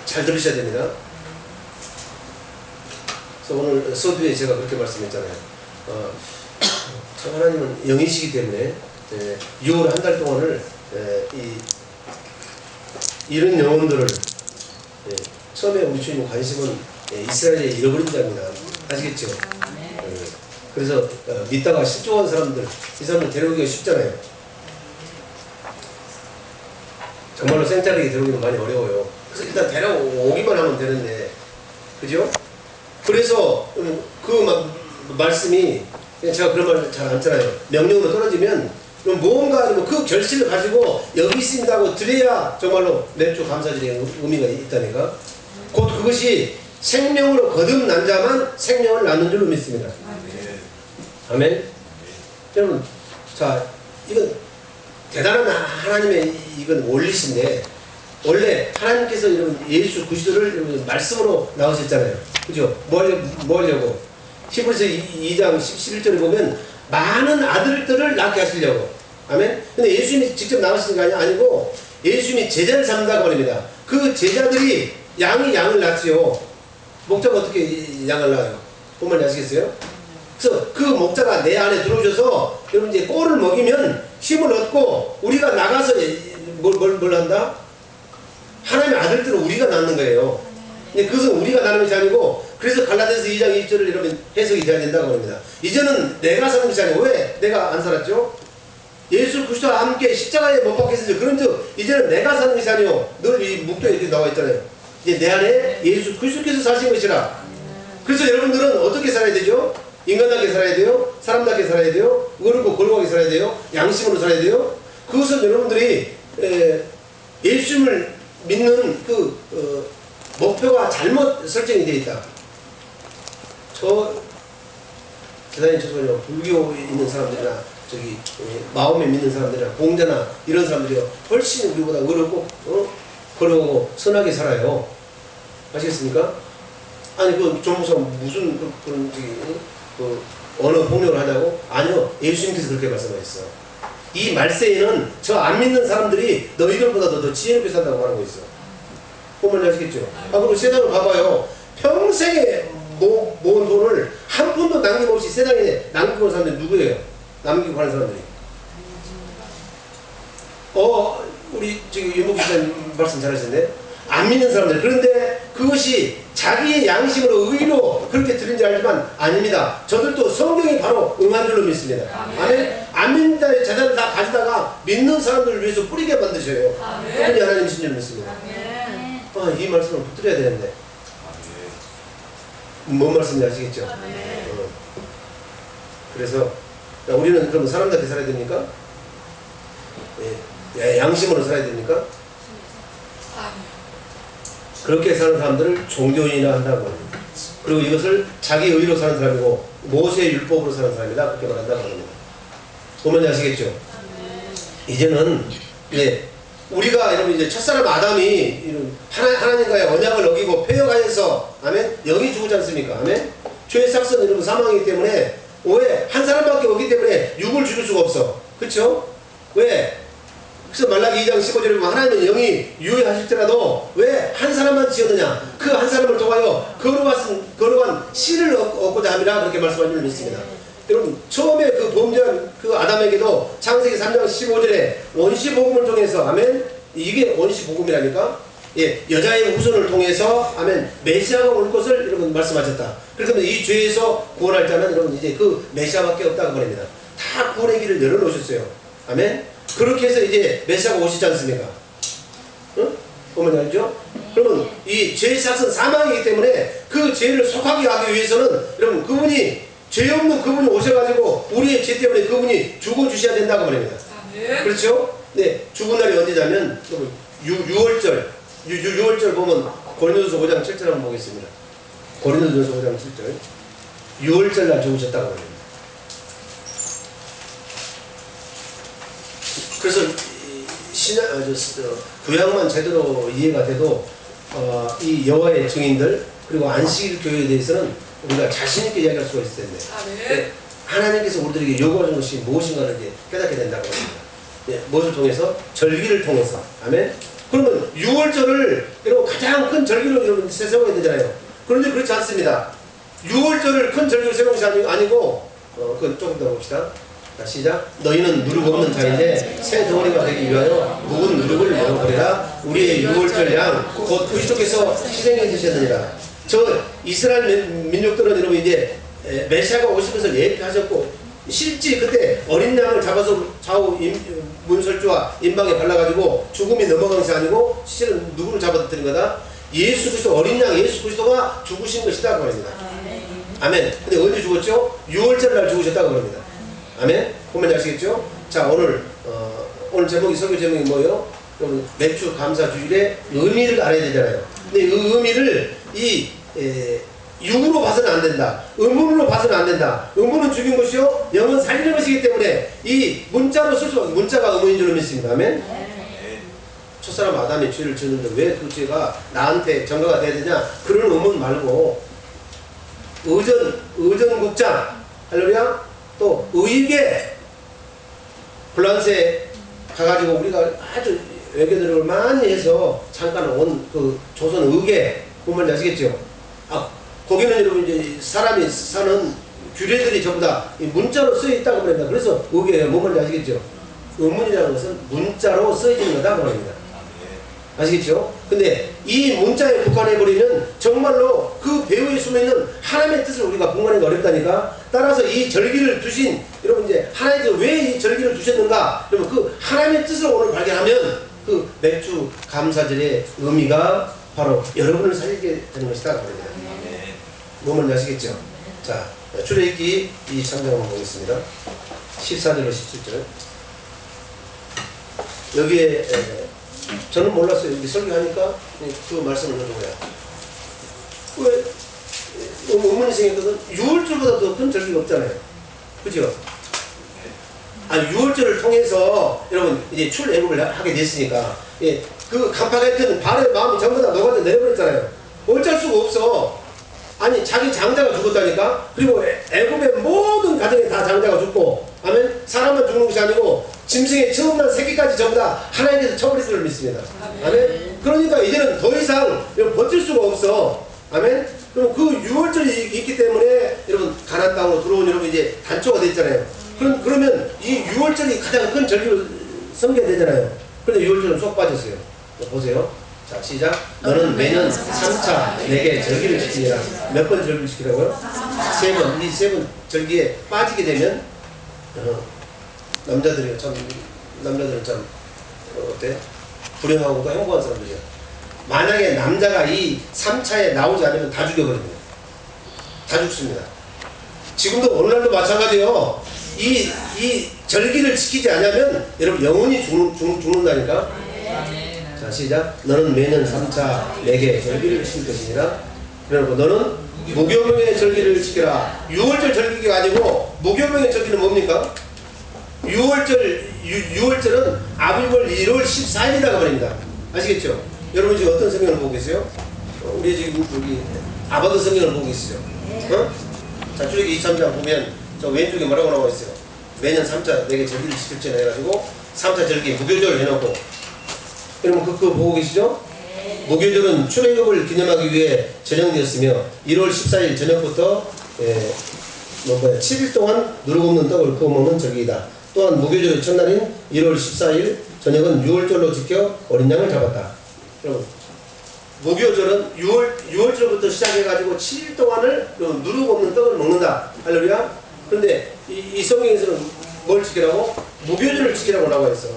잘 들으셔야 됩니다. 그래서 오늘 서두에 제가 그렇게 말씀했잖아요. 저 하나님은 영이시기 때문에 6월 한 달 동안을 이런 영혼들을 처음에 우리 주님 관심은 이스라엘에 잃어버린 자입니다. 아시겠죠? 그래서 믿다가 실종한 사람들, 이 사람들 데려오기가 쉽잖아요. 정말로 생짜리게 데려오기는 많이 어려워요. 그래서 일단 데려오기만 하면 되는데, 그죠? 그래서 그 말씀이, 제가 그런 말 잘 안 쓰잖아요. 명령으로 떨어지면 무언가 그 결실을 가지고 여기 있습니다 하고 드려야 정말로 맵주 감사드리는 의미가 있다니까. 곧 그것이 생명으로 거듭난 자만 생명을 낳는 줄로 믿습니다. 아멘. 여러분, 자, 이건 대단한 하나님의 이건 원리신데, 원래 하나님께서 여러분 예수 그리스도를 여러분 말씀으로 나오셨잖아요. 그죠? 뭐 하려고? 히브리서 2장 11절에 보면 많은 아들들을 낳게 하시려고. 아멘. 근데 예수님이 직접 나오시는 게 아니고 예수님이 제자를 삼는다고 합니다. 그 제자들이 양이 양을 낳지요. 목자가 어떻게 양을 낳아요? 보면 아시겠어요? 그래서 그 목자가 내 안에 들어오셔서 여러분 이제 꼴을 먹이면 힘을 얻고 우리가 나가서 뭘 한다? 하나님의 아들들은 우리가 낳는 거예요. 근데 그것은 우리가 낳는 것이 아니고, 그래서 갈라디아서 2장 2절을 여러분 해석이 돼야 된다고 합니다. 이제는 내가 사는 것이 아니고, 왜 내가 안 살았죠? 예수 그리스도와 함께 십자가에 못 박혔으니 그런즉 이제는 내가 사는 것이 아니요, 늘 이 묵도에 이렇게 나와 있잖아요. 이제 내 안에 예수 그리스도께서 사신 것이라. 그래서 여러분들은 어떻게 살아야 되죠? 인간답게 살아야 돼요. 사람답게 살아야 돼요. 어렵고 거룩하게 살아야 돼요. 양심으로 살아야 돼요. 그것은 여러분들이 예수님을 믿는 그 목표가 잘못 설정이 되어 있다. 대단히 죄송해요. 불교에 있는 사람들이나 저기 마음에 믿는 사람들이나 공자나 이런 사람들이 훨씬 우리보다 어렵고 거룩하고 선하게 살아요. 아시겠습니까? 아니 그 조무사 무슨 그런 저기 언어 폭력을 하냐고? 아니요. 예수님께서 그렇게 말씀하셨어. 이 말세에는 저 안 믿는 사람들이 너희들보다 더 지혜롭게 산다고 말하고 있어. 보면 아시겠죠? 그리고 세상을 봐봐요. 평생에 모은 돈을 한 푼도 남김없이 세상에 남기고 사는 사람들이 누구예요? 남기고 가는 사람들이. 우리 지금 윤복 기자님 말씀 잘하셨네. 안 믿는 사람들. 그런데 그것이 자기의 양심으로 의로 그렇게 들은지 알지만 아닙니다. 저들도 성경이 바로 응한 줄로 믿습니다. 아멘. 안 믿는 자의 재산을 다 가지다가 믿는 사람들을 위해서 뿌리게 만드셔요. 그분이 하나님이신 줄 믿습니다. 이 말씀을 붙들어야 되는데. 뭔 말씀인지 아시겠죠? 그래서 우리는 그럼 사람답게 살아야 됩니까? 양심으로 살아야 됩니까? 그렇게 사는 사람들을 종교인이라 한다고 합니다. 그리고 이것을 자기 의로 사는 사람이고 모세의 율법으로 사는 사람이다, 그렇게 말한다고 합니다. 보면 아시겠죠? 이제는 우리가 여러분 이제 첫사람 아담이 하나님과의 언약을 어기고 패역하여서 아멘 영이 죽지 않습니까? 아멘. 죄의 삭선 여러분 사망이기 때문에 왜 한 사람밖에 없기 때문에 육을 죽일 수가 없어. 그렇죠? 왜? 그래서 말라기 2장 15절에 보면 하나님은 영이 유효하실지라도 왜 한 사람만 지었느냐? 그 한 사람을 통하여 거룩한 씨를 얻고자 함이라 그렇게 말씀한 줄 믿습니다. 여러분 처음에 그 범죄한 그 아담에게도 창세기 3장 15절에 원시복음을 통해서 아멘 이게 원시복음이라니까 여자의 후손을 통해서 아멘 메시아가 올 것을 여러분 말씀하셨다. 그래서 이 죄에서 구원할 자는 여러분 이제 그 메시아밖에 없다고 말합니다. 다 구원의 길을 열어놓으셨어요. 아멘. 그렇게 해서 이제 메시아가 오시지 않습니까? 응? 보면 알죠? 그러면 이 죄의 삭은 사망이기 때문에 그 죄를 속하게 하기 위해서는 여러분 그분이 죄 없는 그분이 오셔가지고 우리의 죄 때문에 그분이 죽어주셔야 된다고 말합니다. 그렇죠? 네, 죽은 날이 언제냐면 6월절 보면 고린도전서 5장 7절 한번 보겠습니다. 고린도전서 5장 7절 6월절 날 죽으셨다고 말합니다. 그래서 구약만 제대로 이해가 돼도 이 여호와의 증인들 그리고 안식일 교회에 대해서는 우리가 자신있게 이야기할 수가 있을 텐데 네, 하나님께서 우리들에게 요구하는 것이 무엇인가를 이제 깨닫게 된다고 합니다. 네, 무엇을 통해서? 절기를 통해서. 아멘. 그러면 6월절을 여러분 가장 큰 절기로 여러분 세워야 되잖아요. 그런데 그렇지 않습니다. 6월절을 큰 절기로 세우는 것이 아니고 그건 조금 더 봅시다. 자, 시작. 너희는 누룩 없는 자인데 새 덩어리가 되기 위하여 묵은 누룩을 내어버리라. 우리의 6월절 양 곧 그리스도께서 희생해 주셨느니라. 저 이스라엘 민족들은 여러분 이제 메시아가 오신 것을 예표하셨고 실제 그때 어린 양을 잡아서 좌우 문설주와 임방에 발라가지고 죽음이 넘어간 것이 아니고 실은 누구를 잡아드린 거다? 예수 그리스도, 어린 양 예수 그리스도가 죽으신 것이다 그 말입니다. 아멘. 근데 언제 죽었죠? 6월절 날 죽으셨다고 합니다. 아멘. 보면 아시겠죠? 자, 오늘 제목이, 설교 제목이 뭐예요? 여러분, 맥주 감사 주일의 의미를 알아야 되잖아요. 근데 이 의미를 육으로 봐서는 안 된다. 의문으로 봐서는 안 된다. 의문은 죽인 것이요 영은 살리는 것이기 때문에 이 문자로 쓸 수, 문자가 의문인 줄 믿습니다. 아멘. 첫사람 아담이 죄를 지었는데 왜 그 죄가 나한테 전가가 돼야 되냐? 그런 의문 말고 의전국장, 할렐루야. 또 의계 불란세 가가지고 우리가 아주 외교들을 많이 해서 잠깐 온 그 조선 의계 보면 아시겠죠? 아, 거기는 여러분 이제 사람이 사는 규례들이 전부 다 문자로 쓰여 있다고 합니다. 그래서 의계가 뭔 말인지 아시겠죠? 의문이라는 것은 문자로 쓰여지는 거다 그 말입니다. 아시겠죠? 근데 이 문자에 국한해버리면 정말로 그 배후에 숨어있는 하나님의 뜻을 우리가 분간하기가 어렵다니까. 따라서 이 절기를 두신 여러분 이제 하나님께서 왜 이 절기를 두셨는가? 여러분 그 하나님의 뜻을 오늘 발견하면 그 맥주 감사절의 의미가 바로 여러분을 살리게 되는 것이다 그 말입니다. 뭔지 아시겠죠? 자, 출애굽기 이 장면 한번 보겠습니다. 14절로 17절. 여기에 저는 몰랐어요. 여기 설교하니까 그 말씀을 넣은 거야. 왜? 의문이 생겼거든. 6월절보다 더 큰 절기가 없잖아요. 그죠? 아, 6월절을 통해서 여러분 이제 출애굽을 하게 됐으니까 그 간파했던 발의 마음이 전부 다 녹아져 내려버렸잖아요. 어쩔 수가 없어. 아니 자기 장자가 죽었다니까. 그리고 애굽의 모든 가정에 다 장자가 죽고, 아멘. 사람만 죽는 것이 아니고 짐승의 처음 난 새끼까지 전부 다 하나님께서 처벌할 줄 믿습니다. 아멘. 그러니까 이제는 더 이상 버틸 수가 없어. 아멘. 그럼 그 6월절이 있기 때문에 여러분 가나안 땅으로 들어온 여러분 이제 단초가 됐잖아요. 그러면 이 6월절이 가장 큰 절기로 섬겨야 되잖아요. 그런데 6월절은 쏙 빠졌어요. 보세요. 자, 시작. 너는 매년 3차 내게 절기를 지키라. 몇 번 절기를 지키라고요? 3번. 이 3번 절기에 빠지게 되면 남자들은 참 어때? 불행하고도 행복한 사람들이야. 만약에 남자가 이 3차에 나오지 않으면 다 죽여버립니다. 다 죽습니다. 지금도 오늘날도 마찬가지예요. 이 절기를 지키지 않으면 여러분 영원히 죽는다니까. 자, 시작. 너는 매년 3차 내게 절기를 지킬 것이니라. 그리고 너는 무교명의 절기를 지키라. 6월절 절기가 아니고 무교명의 절기는 뭡니까? 6월절은 아비벌 1월 14일이라고 말입니다. 아시겠죠? 여러분 지금 어떤 성경을 보고 계세요? 우리 지금 여기 아바드 성경을 보고 계시죠? 자, 출애굽기 23장 보면 저 왼쪽에 뭐라고 나와 있어요? 매년 3차 내게 절기를 지킬지나 해가지고 3차 절기 무교절을 해놓고, 여러분 그거 보고 계시죠? 무교절은 출애굽을 기념하기 위해 제정되었으며 1월 14일 저녁부터 7일 동안 누룩 없는 떡을 구워 먹는 절기이다. 또한 무교절의 첫날인 1월 14일 저녁은 6월절로 지켜 어린 양을 잡았다. 여러분 무교절은 6월절부터 시작해가지고 7일 동안을 누룩 없는 떡을 먹는다. 할렐루야. 그런데 이 성경에서는 뭘 지키라고? 무교절을 지키라고 나와 있어.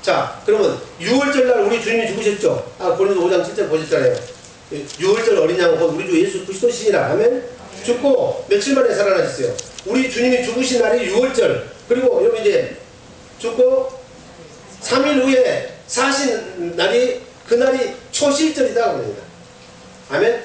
자, 그러면 6월절날 우리 주님이 죽으셨죠? 아, 고린도 5장 7절 보셨잖아요. 6월절 어린 양은 곧 우리 주 예수 그리스도시니라 하면 죽고 며칠 만에 살아나셨어요. 우리 주님이 죽으신 날이 6월절. 그리고 여러분 이제 죽고 3일 후에 사신 날이, 그날이 초실절이다 그럽니다. 아멘.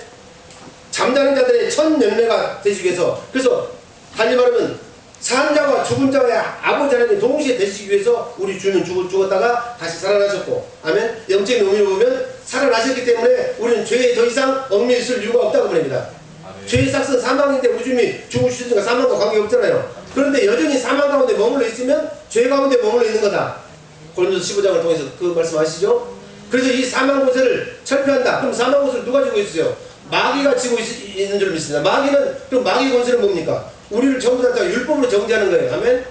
잠자는 자들의 첫 열매가 되시기 위해서, 그래서 달리 말하면 산 자와 죽은 자의 아버지 하나님이 동시에 되시기 위해서 우리 주는 죽었다가 다시 살아나셨고, 아멘. 영적인 의미로 보면 살아나셨기 때문에 우리는 죄에 더 이상 얽매여 있을 이유가 없다고 말입니다. 죄의 삭은 사망인데 우리 주님이 죽으시니까 사망과 관계없잖아요. 그런데 여전히 사망 가운데 머물러 있으면 죄 가운데 머물러 있는 거다. 고린도서 15장을 통해서 그 말씀 아시죠? 그래서 이 사망 권세를 철폐한다. 그럼 사망 권세를 누가 쥐고 있어요? 마귀가 쥐고 있는 줄 믿습니다. 마귀는, 그럼 마귀 권세는 뭡니까? 우리를 전부 다 율법으로 정죄하는 거예요. 아멘?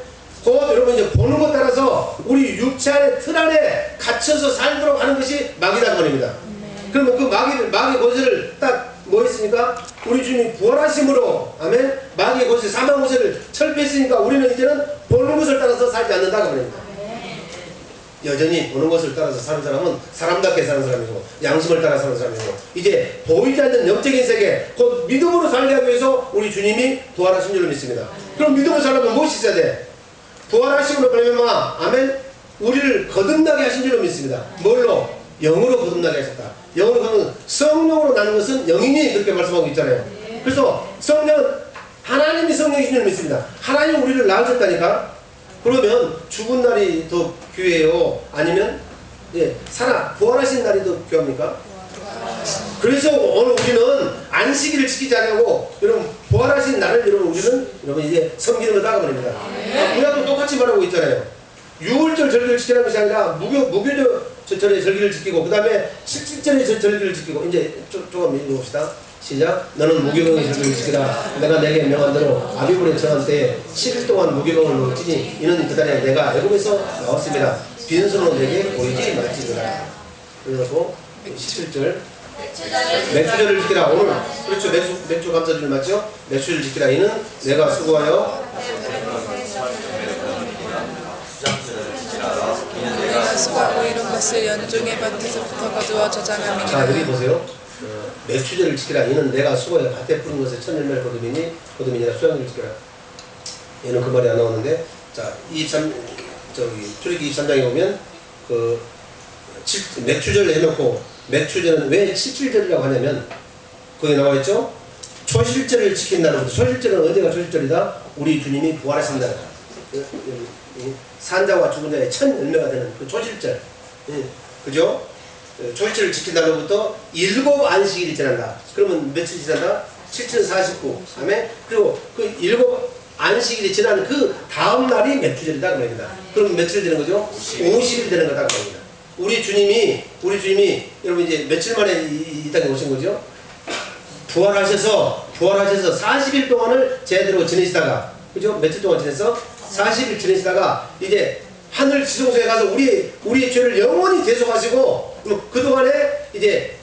곧 여러분 이제 보는 것 따라서 우리 육체 안에 틀 안에 갇혀서 살도록 하는 것이 마귀라는 겁니다. 그러면 그 마귀 권세를 딱 뭐 했습니까? 우리 주님이 부활하심으로, 아멘? 마귀의 권세, 사망 권세를 철폐했으니까 우리는 이제는 보는 것을 따라서 살지 않는다고 합니다. 여전히 보는 것을 따라서 사는 사람은 사람답게 사는 사람이고 양심을 따라 사는 사람이고 이제 보이지 않는 영적인 세계 곧 믿음으로 살게 하기 위해서 우리 주님이 부활하신 줄로 믿습니다. 그럼 믿음으로 살려면 무엇이 있어야 돼? 부활하심으로 말미암아 아멘 우리를 거듭나게 하신 줄로 믿습니다. 뭘로? 영으로 거듭나게 하셨다. 영으로 거듭나는 성령으로 나는 것은 영이니 그렇게 말씀하고 있잖아요. 그래서 성령은 하나님이 성령이신 줄로 믿습니다. 하나님이 우리를 낳으셨다니까. 그러면 죽은 날이 더 귀해요? 아니면 부활하신 날이 더 귀합니까? 그래서 오늘 우리는 안식일을 지키지 않고 여러분 부활하신 날을 여러분 이제 섬기는 거다 말입니다. 구약도 똑같이 말하고 있잖아요. 6월절 절기를 지키는 것이 아니라 무교절의 절기를 지키고 그 다음에 7절의 절기를 지키고 이제 조금 읽어봅시다. 시작. 너는 무교병의 절기를 지키라. 내가 내게 명한 대로 아비불에 처한 때에 7일 동안 무교병을 먹지니 이는 그날에 내가 애굽에서 나왔습니다. 빈손으로 내게 보이지 말지니라. 그래서 17절 맥주절을 지키라. 오늘 그렇죠. 맥주 감사절 맞죠? 맥주를 지키라. 이는 내가 수고하여 내가 수고하고 이룬 것을 연중의 밭에서부터 거두어 저장함이니라. 자 여기 보세요. 맥주절을 지키라. 이는 내가 수고하여 밭에 뿌린 것을 천일매를 거두미니라. 수양을 지키라. 얘는 그 말이 안 나오는데 자 출애굽기 23장에 보면 그 맥주절을 해놓고 맥주절은 왜 17절이라고 하냐면 거기 나와있죠. 초실절을 지킨 날로부터 초실절은 어디가 초실절이다? 우리 주님이 부활하신 날 산자와 죽은 자의 첫 열매가 되는 그 초실절 그죠? 초실절을 지킨 날로부터 7 안식일이 지난다. 그러면 며칠 지난다? 7,049 아멘? 그리고 그 7 안식일이 지난 그 다음 날이 맥주절이다 그 말입니다. 그럼 며칠 되는 거죠? 50일 되는 거다 그 말입니다. 우리 주님이 여러분 이제 며칠 만에 이 땅에 오신 거죠? 부활하셔서 40일 동안을 제대로 지내시다가 그죠? 며칠 동안 지내서 40일 지내시다가 이제 하늘 지성소에 가서 우리의 죄를 영원히 대속하시고 그동안에 이제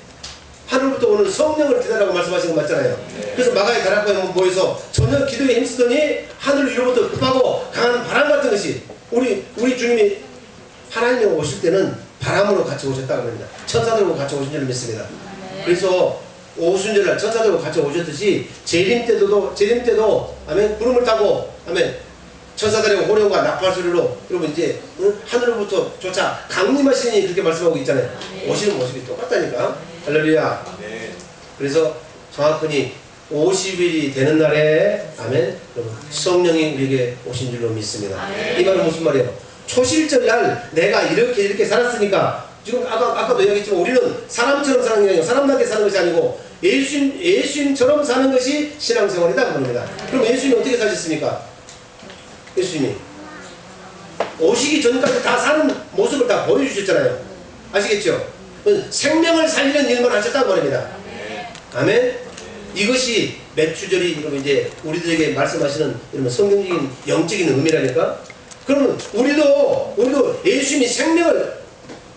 하늘부터 오는 성령을 기다리라고 말씀하신 거 맞잖아요. 그래서 마가의 다락방에 모여서 전혀 기도에 힘쓰더니 하늘 위로부터 급하고 강한 바람 같은 것이 우리 주님이 하나님이 오실 때는 바람으로 같이 오셨다고 합니다. 천사들과 같이 오신 줄 믿습니다. 그래서 오순절날 천사들과 같이 오셨듯이 재림 때도 아멘 구름을 타고 아멘 천사들의 호령과 나팔 소리로 여러분 이제 하늘로부터 조차 강림하시니 그렇게 말씀하고 있잖아요. 오시는 모습이 똑같다니까. 할렐루야. 그래서 정확히 50일이 되는 날에 아멘 여러분 성령이 우리에게 오신 줄로 믿습니다. 이 말은 무슨 말이에요? 초실절 날 내가 이렇게 살았으니까 지금 아까도 이야기했지만 우리는 사람처럼 사는 게 아니고 사람답게 사는 것이 아니고 예수님처럼 사는 것이 신앙생활이다 그럽니다. 그럼 예수님이 어떻게 사셨습니까? 예수님이 오시기 전까지 다 사는 모습을 다 보여주셨잖아요. 아시겠죠? 생명을 살리는 일만 하셨다고 말입니다. 아멘. 이것이 맥주절이 여러분 이제 우리들에게 말씀하시는 여러분 성경적인 영적인 의미라니까. 그러면 우리도 예수님이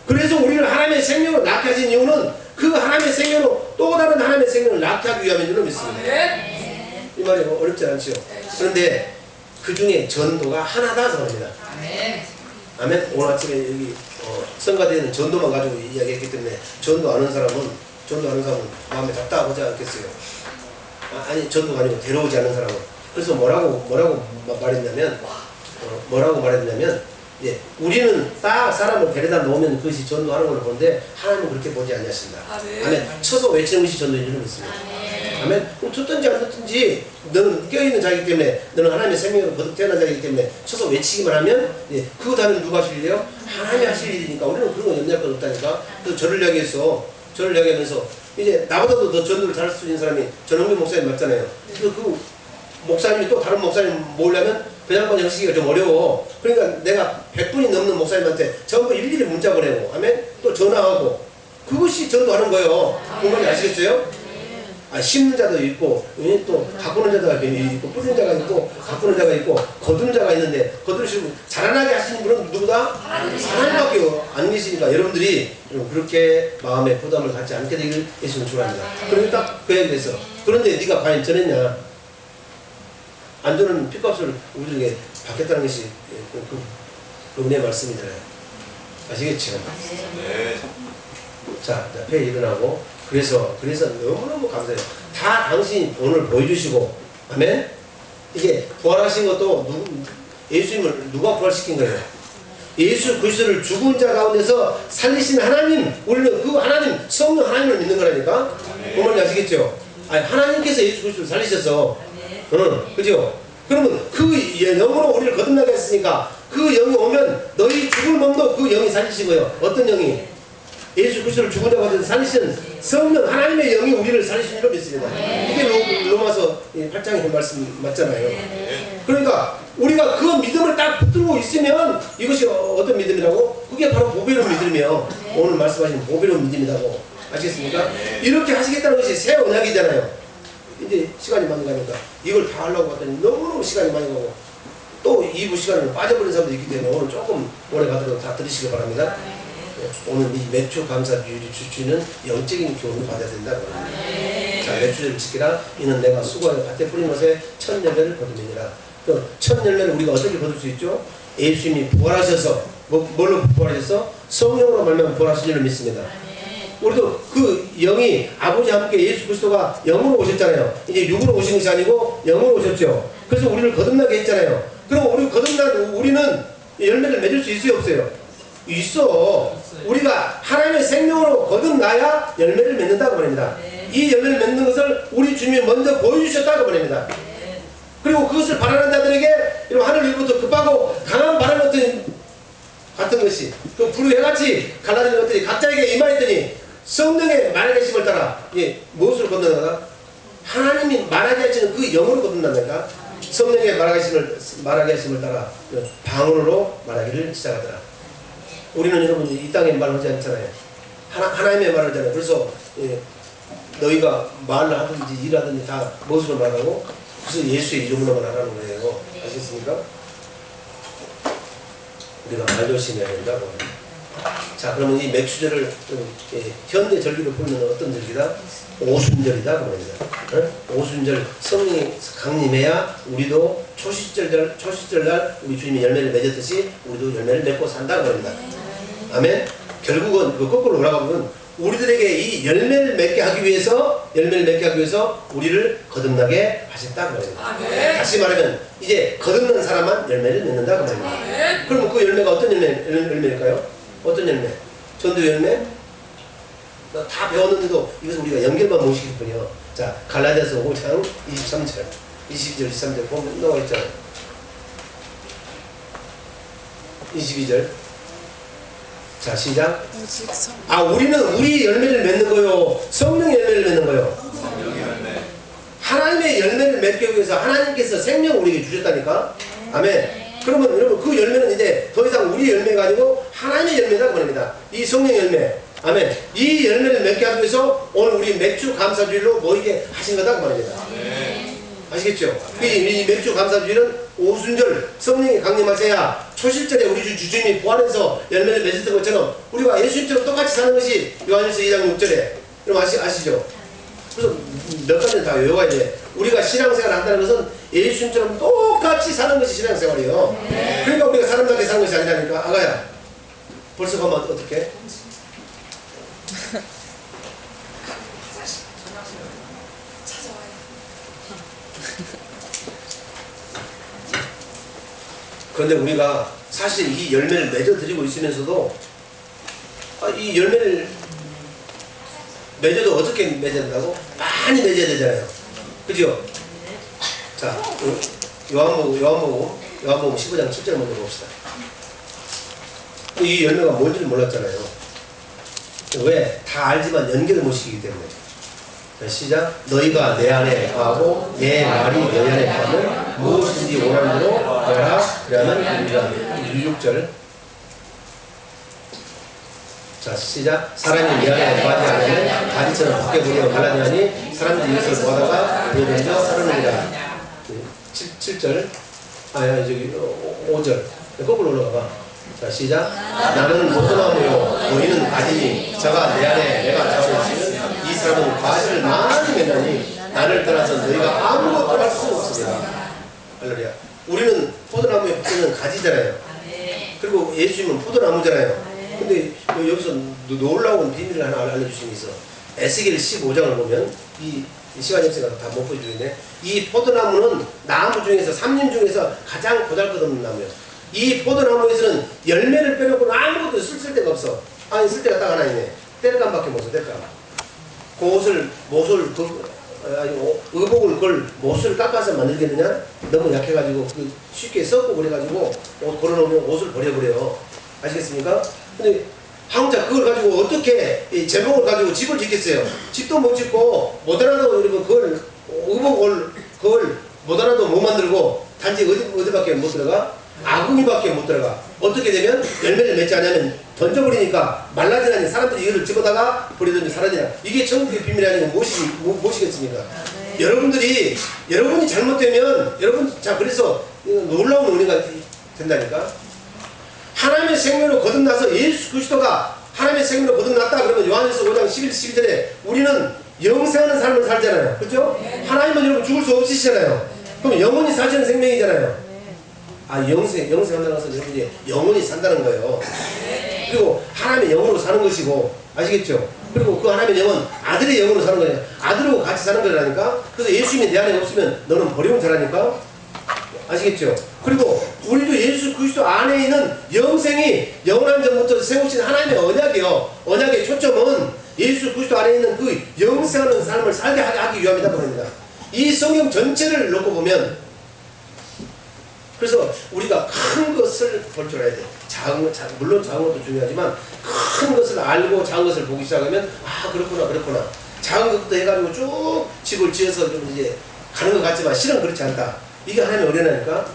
그래서 우리를 하나님의 생명을 낳게 하신 이유는 그 하나님의 생명으로 또 다른 하나님의 생명을 낳게 하기 위함인 줄로 믿습니다. 이 말이 어렵지 않죠. 그런데 그 중에 전도가 하나다 그럽니다. 아멘. 오늘 아침에 여기 성가대는 전도만 가지고 이야기했기 때문에 전도 아는 사람은 마음에 답답하지 않겠어요. 아니 전도가 아니고 데려오지 않는 사람은. 그래서 뭐라고 말했냐면 예, 우리는 딱 사람을 데려다 놓으면 그것이 전도하는 걸 보는데 하나님은 그렇게 보지 않으신다. 아멘. 쳐서 외치는 것이 전도인 줄로 믿습니다. 아멘. 듣든지 안 듣든지 너는 깨어있는 자이기 때문에 너는 하나님의 생명으로 거듭 태어난 자이기 때문에 쳐서 외치기만 하면 예, 그거 다음에 누가 하실 일이에요? 하나님이 하실 일이니까 우리는 그런 거 염려할 것 없다니까. 그래서 저를 이야기하면서 이제 나보다도 더 전도를 잘할 수 있는 사람이 전홍기 목사님 맞잖아요. 그래서 그 목사님이 또 다른 목사님 모으려면 양반 형식이가 좀 어려워. 그러니까 내가 100분이 넘는 목사님한테 전부 일일이 문자 보내고, 아멘? 또 전화하고, 그것이 전도하는 거예요. 뭔지 아시겠어요? 심는 자도 있고, 또 가꾸는 자가 있고, 뿌리는 자가 있고, 가꾸는 자가 있고, 거두는 자가 있는데, 거두시고 자라나게 하시는 분은 누구다? 하나님밖에 안 계시니까 여러분들이 그렇게 마음에 부담을 갖지 않게 되길 예수는 축원합니다. 그런데 딱 그 얘기를 했어. 그런데 네가 과연 전했냐? 안 주는 핏값을 우리에게 받겠다는 것이 그 은혜의 말씀이잖아요. 아시겠죠? 네. 자, 폐 일어나고, 그래서 너무너무 감사해요. 다 당신이 오늘 보여주시고, 아멘? 이게 부활하신 것도 예수님을 누가 부활시킨 거예요? 예수 그리스도를 죽은 자 가운데서 살리신 하나님, 우리는 그 하나님, 성령 하나님을 믿는 거라니까? 그 말인지 아시겠죠? 아니, 하나님께서 예수 그리스도를 살리셔서, 그죠? 그러면 그 영으로 우리를 거듭나게 했으니까 그 영이 오면 너희 죽을 몸도 그 영이 살리신 거예요. 어떤 영이? 예수 그리스도를 죽은 자 가운데서 살리신 성령 하나님의 영이 우리를 살리신 줄 믿습니다. 이게 로마서 8장의 말씀 맞잖아요. 그러니까 우리가 그 믿음을 딱 붙들고 있으면 이것이 어떤 믿음이라고? 그게 바로 보배로운 믿음이에요. 오늘 말씀하신 보배로운 믿음이라고. 아시겠습니까? 이렇게 하시겠다는 것이 새 언약이잖아요. 이제 시간이 많이 가니까 이걸 다 하려고 봤더니 너무너무 시간이 많이 가고 또 2부 시간을 빠져버린 사람도 있기 때문에 오늘 조금 오래 가도록 다 들으시기 바랍니다. 오늘 이 매주 감사주의는 영적인 교훈을 받아야 된다고 합니다. 자, 매주를 지키라. 이는 내가 수고하여 밭에 뿌린 것에 첫 열매를 거두느니라. 그 첫 열매를 우리가 어떻게 거둘 수 있죠? 예수님이 부활하셔서 뭘로 부활하셔서? 성령으로 말미암아 부활하신 줄로 믿습니다. 우리도 그 영이 아버지와 함께 예수 그리스도가 영으로 오셨잖아요. 이제 육으로 오신 것이 아니고 영으로 오셨죠. 그래서 우리를 거듭나게 했잖아요. 그럼 우리 거듭난 우리는 열매를 맺을 수 있어요, 없어요? 있어. 우리가 하나님의 생명으로 거듭나야 열매를 맺는다고 말입니다. 이 열매를 맺는 것을 우리 주님이 먼저 보여주셨다고 말입니다. 그리고 그것을 바라는 자들에게 이런 하늘로부터 급하고 강한 바람 같은 것이 그 불의 해같이 갈라지는 것들이 각자에게 임하였더니 성령의 말하계심을 따라 무엇으로 거듭나가? 하나님이 말하게 하시는 그 영으로 거듭난다니까. 성령의 말하계심을 따라 방언으로 말하기를 시작하더라. 우리는 여러분 이 땅에 말하지 않잖아요. 하나님의 말을 하잖아요. 그래서 너희가 말을 하든지 일하든지 다 무엇으로 말하고? 그래서 예수의 이름으로만 하라는 거예요. 아시겠습니까? 우리가 말조심해야 된다고 합니다. 자, 그러면 이 맥주절을 현대 절기로 보면 어떤 절기다? 오순절이다 그럽니다. 오순절 성령이 강림해야 우리도 초시절날 우리 주님이 열매를 맺었듯이 우리도 열매를 맺고 산다고 합니다. 아멘. 결국은 그 거꾸로 돌아가보면 우리들에게 이 열매를 맺게 하기 위해서 우리를 거듭나게 하셨다고 합니다. 다시 말하면 이제 거듭난 사람만 열매를 맺는다고 합니다. 그러면 그 열매가 어떤 열매일까요? 어떤 열매? 전도 열매? 다 배웠는데도 이것은 우리가 연결만 모시길 뿐이요. 자, 갈라디아서 5장 23절, 22절, 23절 보면 나와 있잖아요. 22절. 자, 시작. 우리는 우리 열매를 맺는 거요. 성령의 열매를 맺는 거요. 하나님의 열매를 맺기 위해서 하나님께서 생명을 우리에게 주셨다니까. 아멘. 그러면 여러분 그 열매는 이제 더 이상 우리 열매가 아니고 하나님의 열매라고 합니다. 이 성령 열매. 아멘. 이 열매를 맺게 하기 위해서 오늘 우리 맥주 감사주일로 모이게 하신 거다 그 말입니다. 아시겠죠? 이 맥주 감사주일은 오순절 성령이 강림하셔야 초실절에 우리 주님이 부활해서 열매를 맺었던 것처럼 우리가 예수님처럼 똑같이 사는 것이 요한일서 2장 6절에 여러분 아시죠? 그래서 몇 가지는 다 외워야 돼. 우리가 신앙생활을 한다는 것은 예수님처럼 똑같이 사는 것이 신앙생활이에요. 그러니까 우리가 사람답게 사는 것이 아니라니까. 아가야 벌써 가면 어떡해? 그런데 우리가 사실 이 열매를 맺어드리고 있으면서도 이 열매를 맺어도 어떻게 맺어야 된다고? 많이 맺어야 되잖아요. 그죠? 자, 요한복음 15장 7절 먼저 봅시다. 이 열매가 뭔지를 몰랐잖아요. 왜? 다 알지만 연결을 못 시키기 때문에. 자, 시작. 너희가 내 안에 거하고 내 말이 너희 안에 거하면 무엇인지 원하는 대로 하라. 그러면 우리가 6절. 자, 시작. 사람이 내 안에 거하지 않으면 가지처럼 밖에 보내어 갈라지나니 사람들이 이것을 보다가 그에서 사르느니라. 7절. 저기 5절. 거꾸로 올라가봐. 자, 시작. 나는 모토나무요 너희는 가지니 저가 내 안에 내가 자원에 있으면 이 사람은 과실을 많이 맺나니 나를 떠나서 너희가 아무것도 할 수 없으리라. 할렐루야. 우리는 포도나무에 붙는 가지잖아요. 그리고 예수님은 포도나무잖아요. 근데 여기서 놀라운 비밀을 하나 알려주신 게 있어. 에스겔 15장을 보면 이 시간 역사가 다 못 보여주겠네. 이 포도나무는 나무 중에서 삼림 중에서 가장 보잘것없는 나무예요. 이 포도나무에서는 열매를 빼놓고는 아무것도 쓸 데가 없어. 아니, 쓸 데가 딱 하나 있네. 뗄감밖에 못 써. 뗄감. 그것을 못을 의복을 그걸 못을 깎아서 만들겠느냐? 너무 약해가지고 쉽게 썩고 그래가지고 옷 걸어놓으면 옷을 버려버려요. 아시겠습니까? 근데 항자 그걸 가지고 어떻게 제목을 가지고 집을 짓겠어요? 집도 못 짓고 못 알아도 이러면 그걸 의복을 그걸 못 알아도 못 만들고 단지 어디밖에 못 들어가? 아궁이밖에 못 들어가. 어떻게 되면 열매를 맺지 않으면 던져버리니까 말라지나니 사람들이 이거를 집어다가 버리든지 사라지나. 이게 천국의 비밀이 아니고 무엇이겠습니까? 여러분이 잘못되면 그래서 놀라운 은혜가 된다니까. 하나님의 생명으로 거듭나서 예수 그리스도가 하나님의 생명으로 거듭났다 그러면 요한일서 5장 11, 12절에 우리는 영생하는 삶을 살잖아요. 그렇죠? 하나님은 여러분 죽을 수 없으시잖아요. 그럼 영원히 사시는 생명이잖아요. 영생한다는 것은 여러분이 영원히 산다는 거예요. 그리고 하나님의 영으로 사는 것이고, 아시겠죠? 그리고 그 하나님의 영은 아들의 영으로 사는 거예요. 아들하고 같이 사는 거라니까. 그래서 예수님이 내 안에 없으면 너는 버리면 자라니까. 아시겠죠? 그리고 우리도 예수 그리스도 안에 있는 영생이 영원한 전부터 세우신 하나님의 언약이요. 언약의 초점은 예수 그리스도 안에 있는 그 영생하는 삶을 살게 하기 위함이다 그럽니다. 이 성경 전체를 놓고 보면, 그래서 우리가 큰 것을 볼 줄 알아야 돼. 물론 작은 것도 중요하지만 큰 것을 알고 작은 것을 보기 시작하면 그렇구나. 작은 것부터 해가지고 쭉 집을 지어서 좀 이제 가는 것 같지만 실은 그렇지 않다. 이게 하나님의 은혜라니까.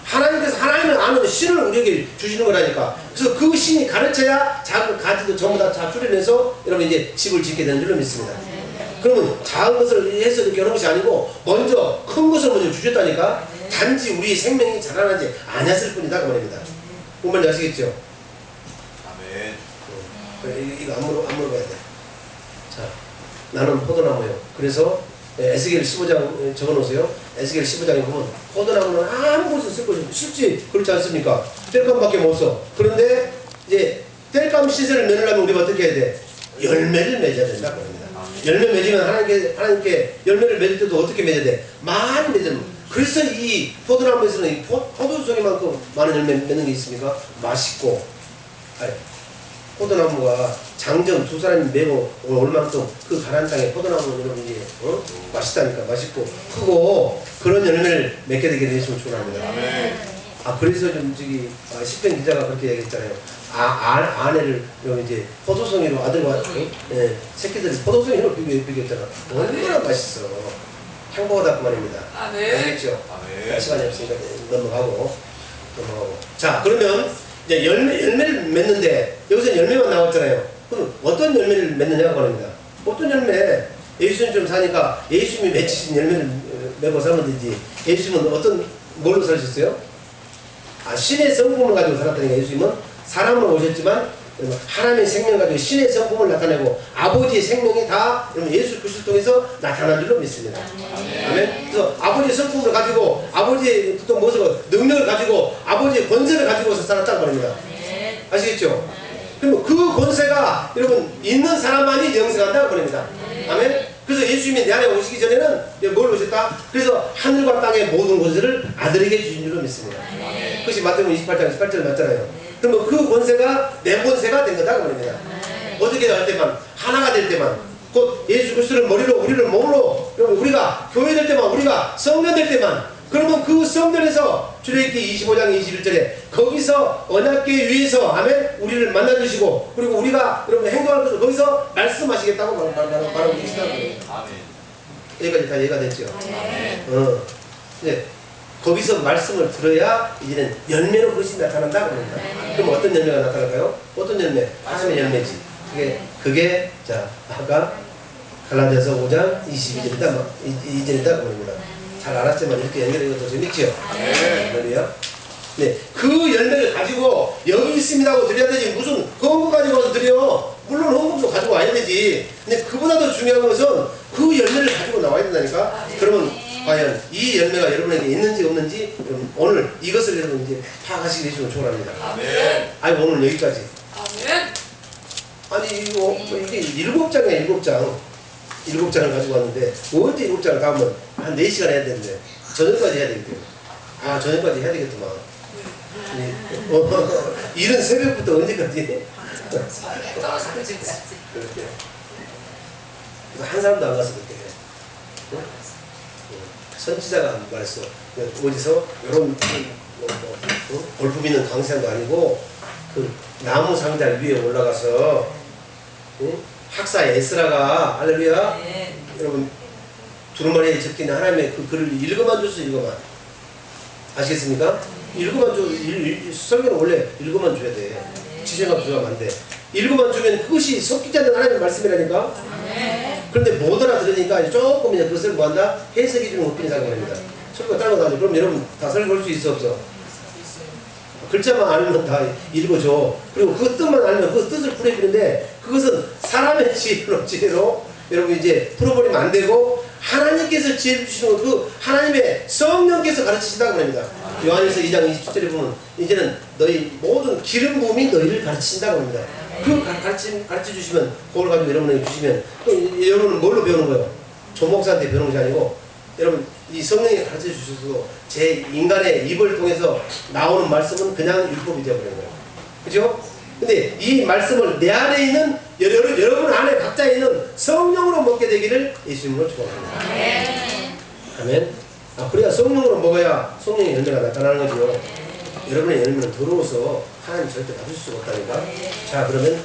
하나님께서 하나님을 아는 신을 우리에게 주시는 거라니까. 그래서 그 신이 가르쳐야 작은 가지도 전부 다 줄여내서 여러분 이제 집을 짓게 되는 줄로 믿습니다. 그러면 작은 것을 해서 이렇게 하는 것이 아니고 먼저 큰 것을 먼저 주셨다니까. 단지 우리 생명이 자라나지 않았을 뿐이다 그 말입니다. 뭔 말인지 아시겠죠? 아멘. 이거 안 물어봐야 돼. 자, 나는 포도나무요. 그래서 에스겔 15장 적어놓으세요. 에스겔 15장에 보면 포도나무는 아무것도 쓸 것이 쉽지 그렇지 않습니까? 뗄감밖에 못 써. 그런데 이제 뗄감 시세를 내려면 우리가 어떻게 해야 돼? 열매를 맺어야 된다 그 말입니다. 열매 맺으면 하나님께 열매를 맺을 때도 어떻게 맺어야 돼? 많이 맺으면. 그래서 이 포도나무에서는 이 포도송이만큼 많은 열매 맺는 게 있습니까? 맛있고, 포도나무가 장정 두 사람이 메고 올 만큼 그 가난 땅에 포도나무는 여러분 이제 맛있다니까. 맛있고 크고 그런 열매를 맺게 되게 되시면 축원합니다. 그래서 좀 시편 기자가 그렇게 얘기했잖아요. 아내를 이제 포도송이로 아들과 새끼들이 포도송이로 비교했잖아. 얼마나 맛있어. 행복하다 그 말입니다. 알겠죠? 시간이 없으니까 넘어가고. 자, 그러면 이제 열매를 맺는데 여기서 열매만 나왔잖아요. 그럼 어떤 열매를 맺느냐고 합니다. 어떤 열매? 예수님처럼 사니까 예수님이 맺히신 열매를 맺고 살면 되지. 예수님은 뭘로 사셨어요? 신의 성품을 가지고 살았다니까. 예수님은 사람으로 오셨지만 하나님의 생명 가지고 신의 성품을 나타내고 아버지의 생명이 다 예수 그리스도를 통해서 나타난 줄로 믿습니다. 아멘. 그래서 아버지의 성품을 가지고 아버지의 어떤 모습을 능력을 가지고 아버지의 권세를 가지고서 살았다는 말입니다. 아시겠죠? 그러면 그 권세가 여러분 있는 사람만이 영생한다는 말입니다. 아멘. 그래서 예수님이 내 안에 오시기 전에는 뭘 오셨다? 그래서 하늘과 땅의 모든 권세를 아들에게 주신 줄로 믿습니다. 그것이 마태복음 28장 18절 맞잖아요. 그러면 그 권세가 내 권세가 된 거다 그 말입니다. 어떻게 할 때만 하나가 될 때만 곧 예수 그리스도를 머리로 우리를 몸으로 우리가 교회 될 때만 우리가 성전 될 때만 그러면 그 성전에서 출애굽기 25장 21절에 거기서 언약궤 위에서 아멘 우리를 만나주시고 그리고 우리가 여러분 행동할 것을 거기서 말씀하시겠다고 말하고 계시다는 거예요. 여기까지 다 이해가 됐죠? 네. 거기서 말씀을 들어야 이제는 열매로 그것이 나타난다 그럽니다. 그럼 어떤 열매가 나타날까요? 어떤 열매? 하나님의 열매지. 그게 자 아까 갈라디아서 5장 22절이다 이절이다 그럽니다. 잘 알았지만 이렇게 연결하는 것도 재밌죠? 할렐루야. 네, 그 열매를 가지고 여기 있습니다 하고 드려야 되지 무슨 헌금 가지고 와서 드려. 물론 헌금도 가지고 와야 되지. 근데 그보다 더 중요한 것은 그 열매를 가지고 나와야 된다니까. 그러면 과연 이 열매가 여러분에게 있는지 없는지 오늘 이것을 여러분 이제 파악하시게 해주면 좋아합니다. 아니 오늘 여기까지. 아니 이거 이게 7장이야 7장. 7장을 가지고 왔는데 언제 7장을 다 하면 한 4시간 해야 되는데 저녁까지 해야 되겠대요. 아 저녁까지 해야 되겠더만. 이른 새벽부터 언제까지? 한 사람도 안 가서 그렇게 해. 선지자가 말했어. 어디서 이런 볼품 있는 강세도 아니고 그 나무 상자 위에 올라가서 학사 에스라가 할렐루야. 여러분 두루마리에 적힌 하나님의 그 글을 읽어만 줬어. 읽어만. 아시겠습니까? 읽어만 줘. 설교는 원래 읽어만 줘야 돼. 지생각 들어가면 안 돼. 읽어만 주면 그것이 섞이지 않는 하나님의 말씀이라니까. 그런데 못 알아들으니까 조금 그냥 그것을 뭐한다? 해석해 주는 것뿐이 상관입니다. 설교가 다른 거 아니고 그럼 여러분 다 설교할 수 있어 없어? 글자만 알면 다 읽어줘. 그리고 그 뜻만 알면 그 뜻을 풀어주는데 그것은 사람의 지혜로 여러분 이제 풀어버리면 안 되고 하나님께서 지혜 주시는 그 하나님의 성령께서 가르치신다고 합니다. 요한일서 2장 27절에 보면 이제는 너희 모든 기름 부음이 너희를 가르치신다고 합니다. 그 가르쳐 주시면 그걸 가지고 여러분에게 주시면 또 여러분은 뭘로 배우는 거예요? 조목사한테 배우는 것이 아니고 여러분 이 성령이 가르쳐 주셔서 제 인간의 입을 통해서 나오는 말씀은 그냥 율법이 되어버리는 거예요. 그죠? 근데 이 말씀을 내 안에 있는 여러분 안에 각자 있는 성령으로 먹게 되기를 예수님으로 축원합니다. 아멘. 그래야 성령으로 먹어야 성령의 열매가 나타나는 거죠. 여러분의 열매는 더러워서 하나님 절대 받을 수가 없다니까. 자 그러면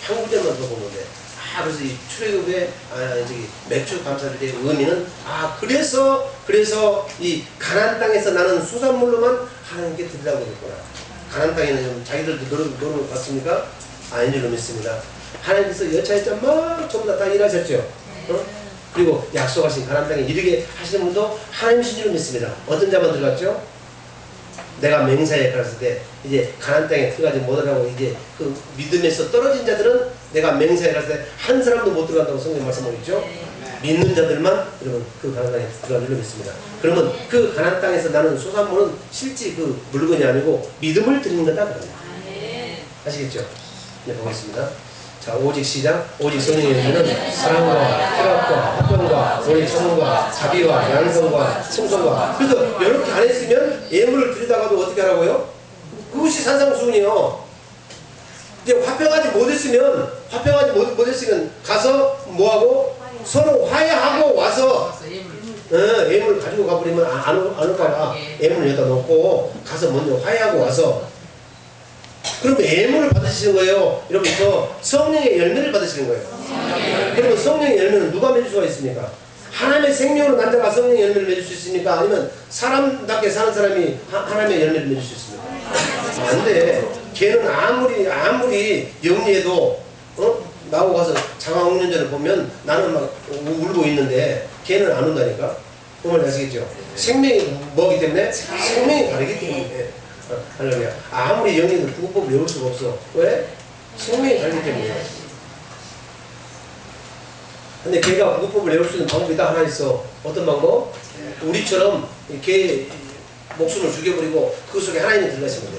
한 구절만 더 보면 돼. 그래서 이 출애굽의 저기 맥주 감사주의 의미는 그래서 이 가나안 땅에서 나는 수산물로만 하나님께 드리라고 했구나. 가나안 땅에는 자기들도 노릇 봤습니까? 아닌 줄로 믿습니다. 하나님께서 여차여차 막 전부 다 일하셨죠. 그리고 약속하신 가나안 땅에 이르게 하시는 분도 하나님이신 줄로 믿습니다. 어떤 자만 들어갔죠? 내가 맹세에 갔을 때 이제 가나안 땅에 들어가지 못하라고 이제 그 믿음에서 떨어진 자들은 내가 맹세에 갔을 때 한 사람도 못 들어간다고 성경 말씀하고 있죠. 믿는 자들만 여러분 그 가나안 땅에 들어간 줄로 믿습니다. 그러면 그 가나안 땅에서 나는 소산물은 실제 그 물건이 아니고 믿음을 드리는 거다 그럽니다. 아시겠죠? 네, 보겠습니다. 자, 오직 시작. 오직 성령의 열매는 사랑과 희락과 화평과 오직 청과 자비와 양성과 충성과. 그래서 이렇게 안 했으면 예물을 드리다가도 어떻게 하라고요? 그것이 산상수훈이요. 이제 화평하지 못했으면 가서 뭐하고 서로 화해하고 와서 예물을 가지고 가버리면 안 올까봐 예물을 여기다 놓고 가서 먼저 화해하고 와서 그러면 예물을 받으시는 거예요. 여러분서 성령의 열매를 받으시는 거예요. 그러면 성령의 열매는 누가 맺을 수가 있습니까? 하나님의 생명으로 난 자가 성령의 열매를 맺을 수 있습니까? 아니면 사람답게 사는 사람이 하나님의 열매를 맺을 수 있습니까? 안 돼. 걔는 아무리 영리해도 나오고 가서 장화홍련전을 보면 나는 막 울고 있는데 걔는 안 운다니까. 그 말 아시겠죠? 생명이 뭐기 때문에? 생명이 다르기 때문에. 할렐루야. 아무리 영리해도 구법을 외울 수가 없어. 왜? 생명이 다르기 때문에. 근데 걔가 구법을 외울 수 있는 방법이 딱 하나 있어. 어떤 방법? 우리처럼 걔 목숨을 죽여버리고 그 속에 하나님이 들어가시면 돼.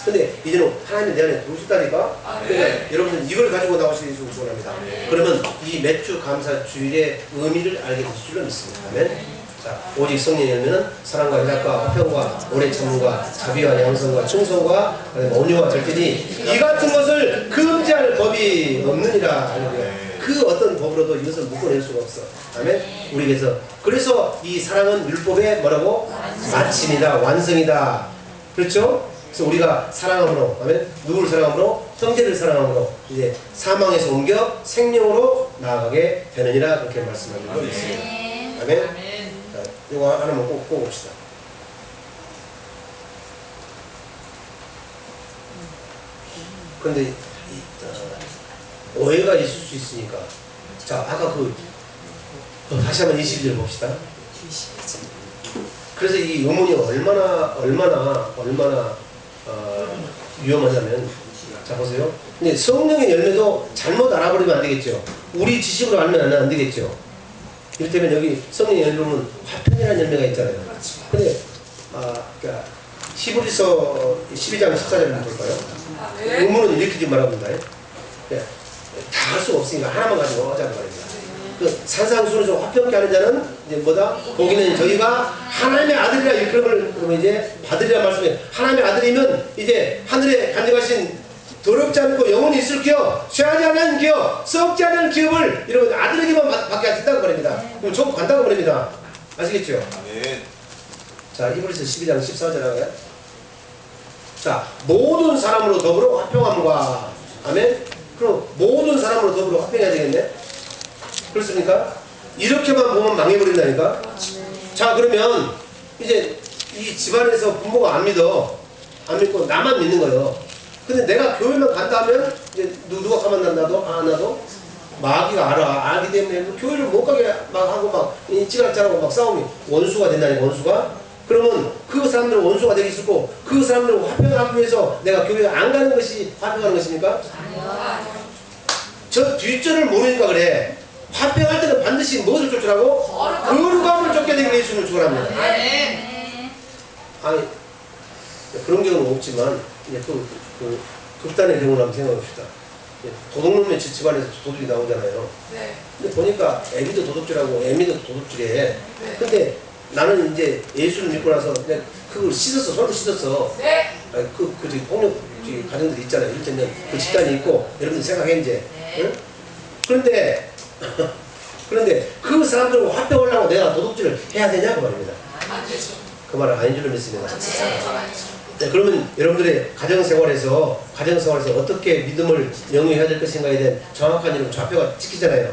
근데 이제는 하나님이 내 안에 들어오셨다니까. 그러니까 여러분들 이걸 가지고 나오시기 원합니다. 그러면 이 맥주 감사 주일의 의미를 알게 되실 줄로 믿습니다. 아멘. 자, 오직 성령의 열매는 사랑과 희락과 화평과 오래 참음과 자비와 양성과 충성과 온유와 절제니 이 같은 것을 금지할 법이 없느니라. 그 어떤 법으로도 이것을 묶어낼 수가 없어. 아멘. 우리에게서 그래서 이 사랑은 율법의 뭐라고? 마침이다. 완성이다. 그렇죠? 그래서 우리가 사랑함으로, 아멘. 누구를 사랑함으로? 형제를 사랑함으로 이제 사망에서 옮겨 생명으로 나아가게 되느니라 그렇게 말씀하는 거 있습니다. 아멘. 자, 이거 하나만 꼭 봅시다. 그런데 오해가 있을 수 있으니까. 자, 아까 다시 한번 22절 봅시다. 그래서 이 의문이 얼마나 위험하냐면, 자 보세요. 근데 성령의 열매도 잘못 알아버리면 안 되겠죠. 우리 지식으로 알면 안 되겠죠. 이를테면 여기 성령의 열매는 화평이라는 열매가 있잖아요. 근데 그러니까 히브리서 12장 14절을 볼까요? 의문은 이렇게 좀 말합니다. 다 할 수가 없으니까 하나만 가지고 하자고 말입니다. 그 산상수훈에서 화평케 하는 자는 이제 뭐다? 거기는 저희가 하나님의 아들이라 그러면 이제 받으리라 말씀이에요. 하나님의 아들이면 이제 하늘에 간직하신 더럽지 않고 영원히 있을 기업, 쇠하지 않는 기업, 썩지 않는 기업을 이러면 아들에게만 받게 하신다고 말입니다. 그럼 조금 간다고 말입니다. 아시겠죠? 아멘. 자, 히브리서 12장 14절에 자, 모든 사람으로 더불어 화평함과 아멘. 그럼 모든 사람으로 더불어 화평해야 되겠네. 그렇습니까? 이렇게만 보면 망해버린다니까. 자, 그러면 이제 이 집안에서 부모가 안 믿고 나만 믿는 거예요. 근데 내가 교회만 간다 하면 이제 누가 가만 나도 마귀가 알기 때문에 교회를 못 가게 막 하고 막 찌갈찌갈하고 막 싸움이 원수가 된다니까. 원수가. 그러면 그 사람들은 원수가 되기 싫고 그 사람들은 화평하기 위해서 내가 교회에 안 가는 것이 화평하는 것입니까? 아니요. 저 뒷전을 모르니까 그래. 화평할 때는 반드시 무엇을 쫓으라고? 거룩함을 쫓게 되기 위해 주는 축원합니다. 아니 그런 경우는 없지만 이제 극단의 경우를 한번 생각해봅시다. 도둑놈의 집안에서 도둑이 나오잖아요. 네. 근데 보니까 애비도 도둑질하고 애미도 도둑질해. 네. 근데 나는 이제 예수를 믿고 나서 그냥 그걸 씻었어. 손을 씻었어. 네. 폭력 가정들이 있잖아요. 이를테면 그 집단이 있고 여러분들 생각해 이제. 네. 응? 그런데 그 사람들과 화평하려고 내가 도둑질을 해야 되냐 그 말입니다. 그 말은 아닌 줄로 믿습니다. 네, 그러면 여러분들의 가정생활에서 어떻게 믿음을 영위해야 될 것인가에 대한 정확한 이런 좌표가 찍히잖아요.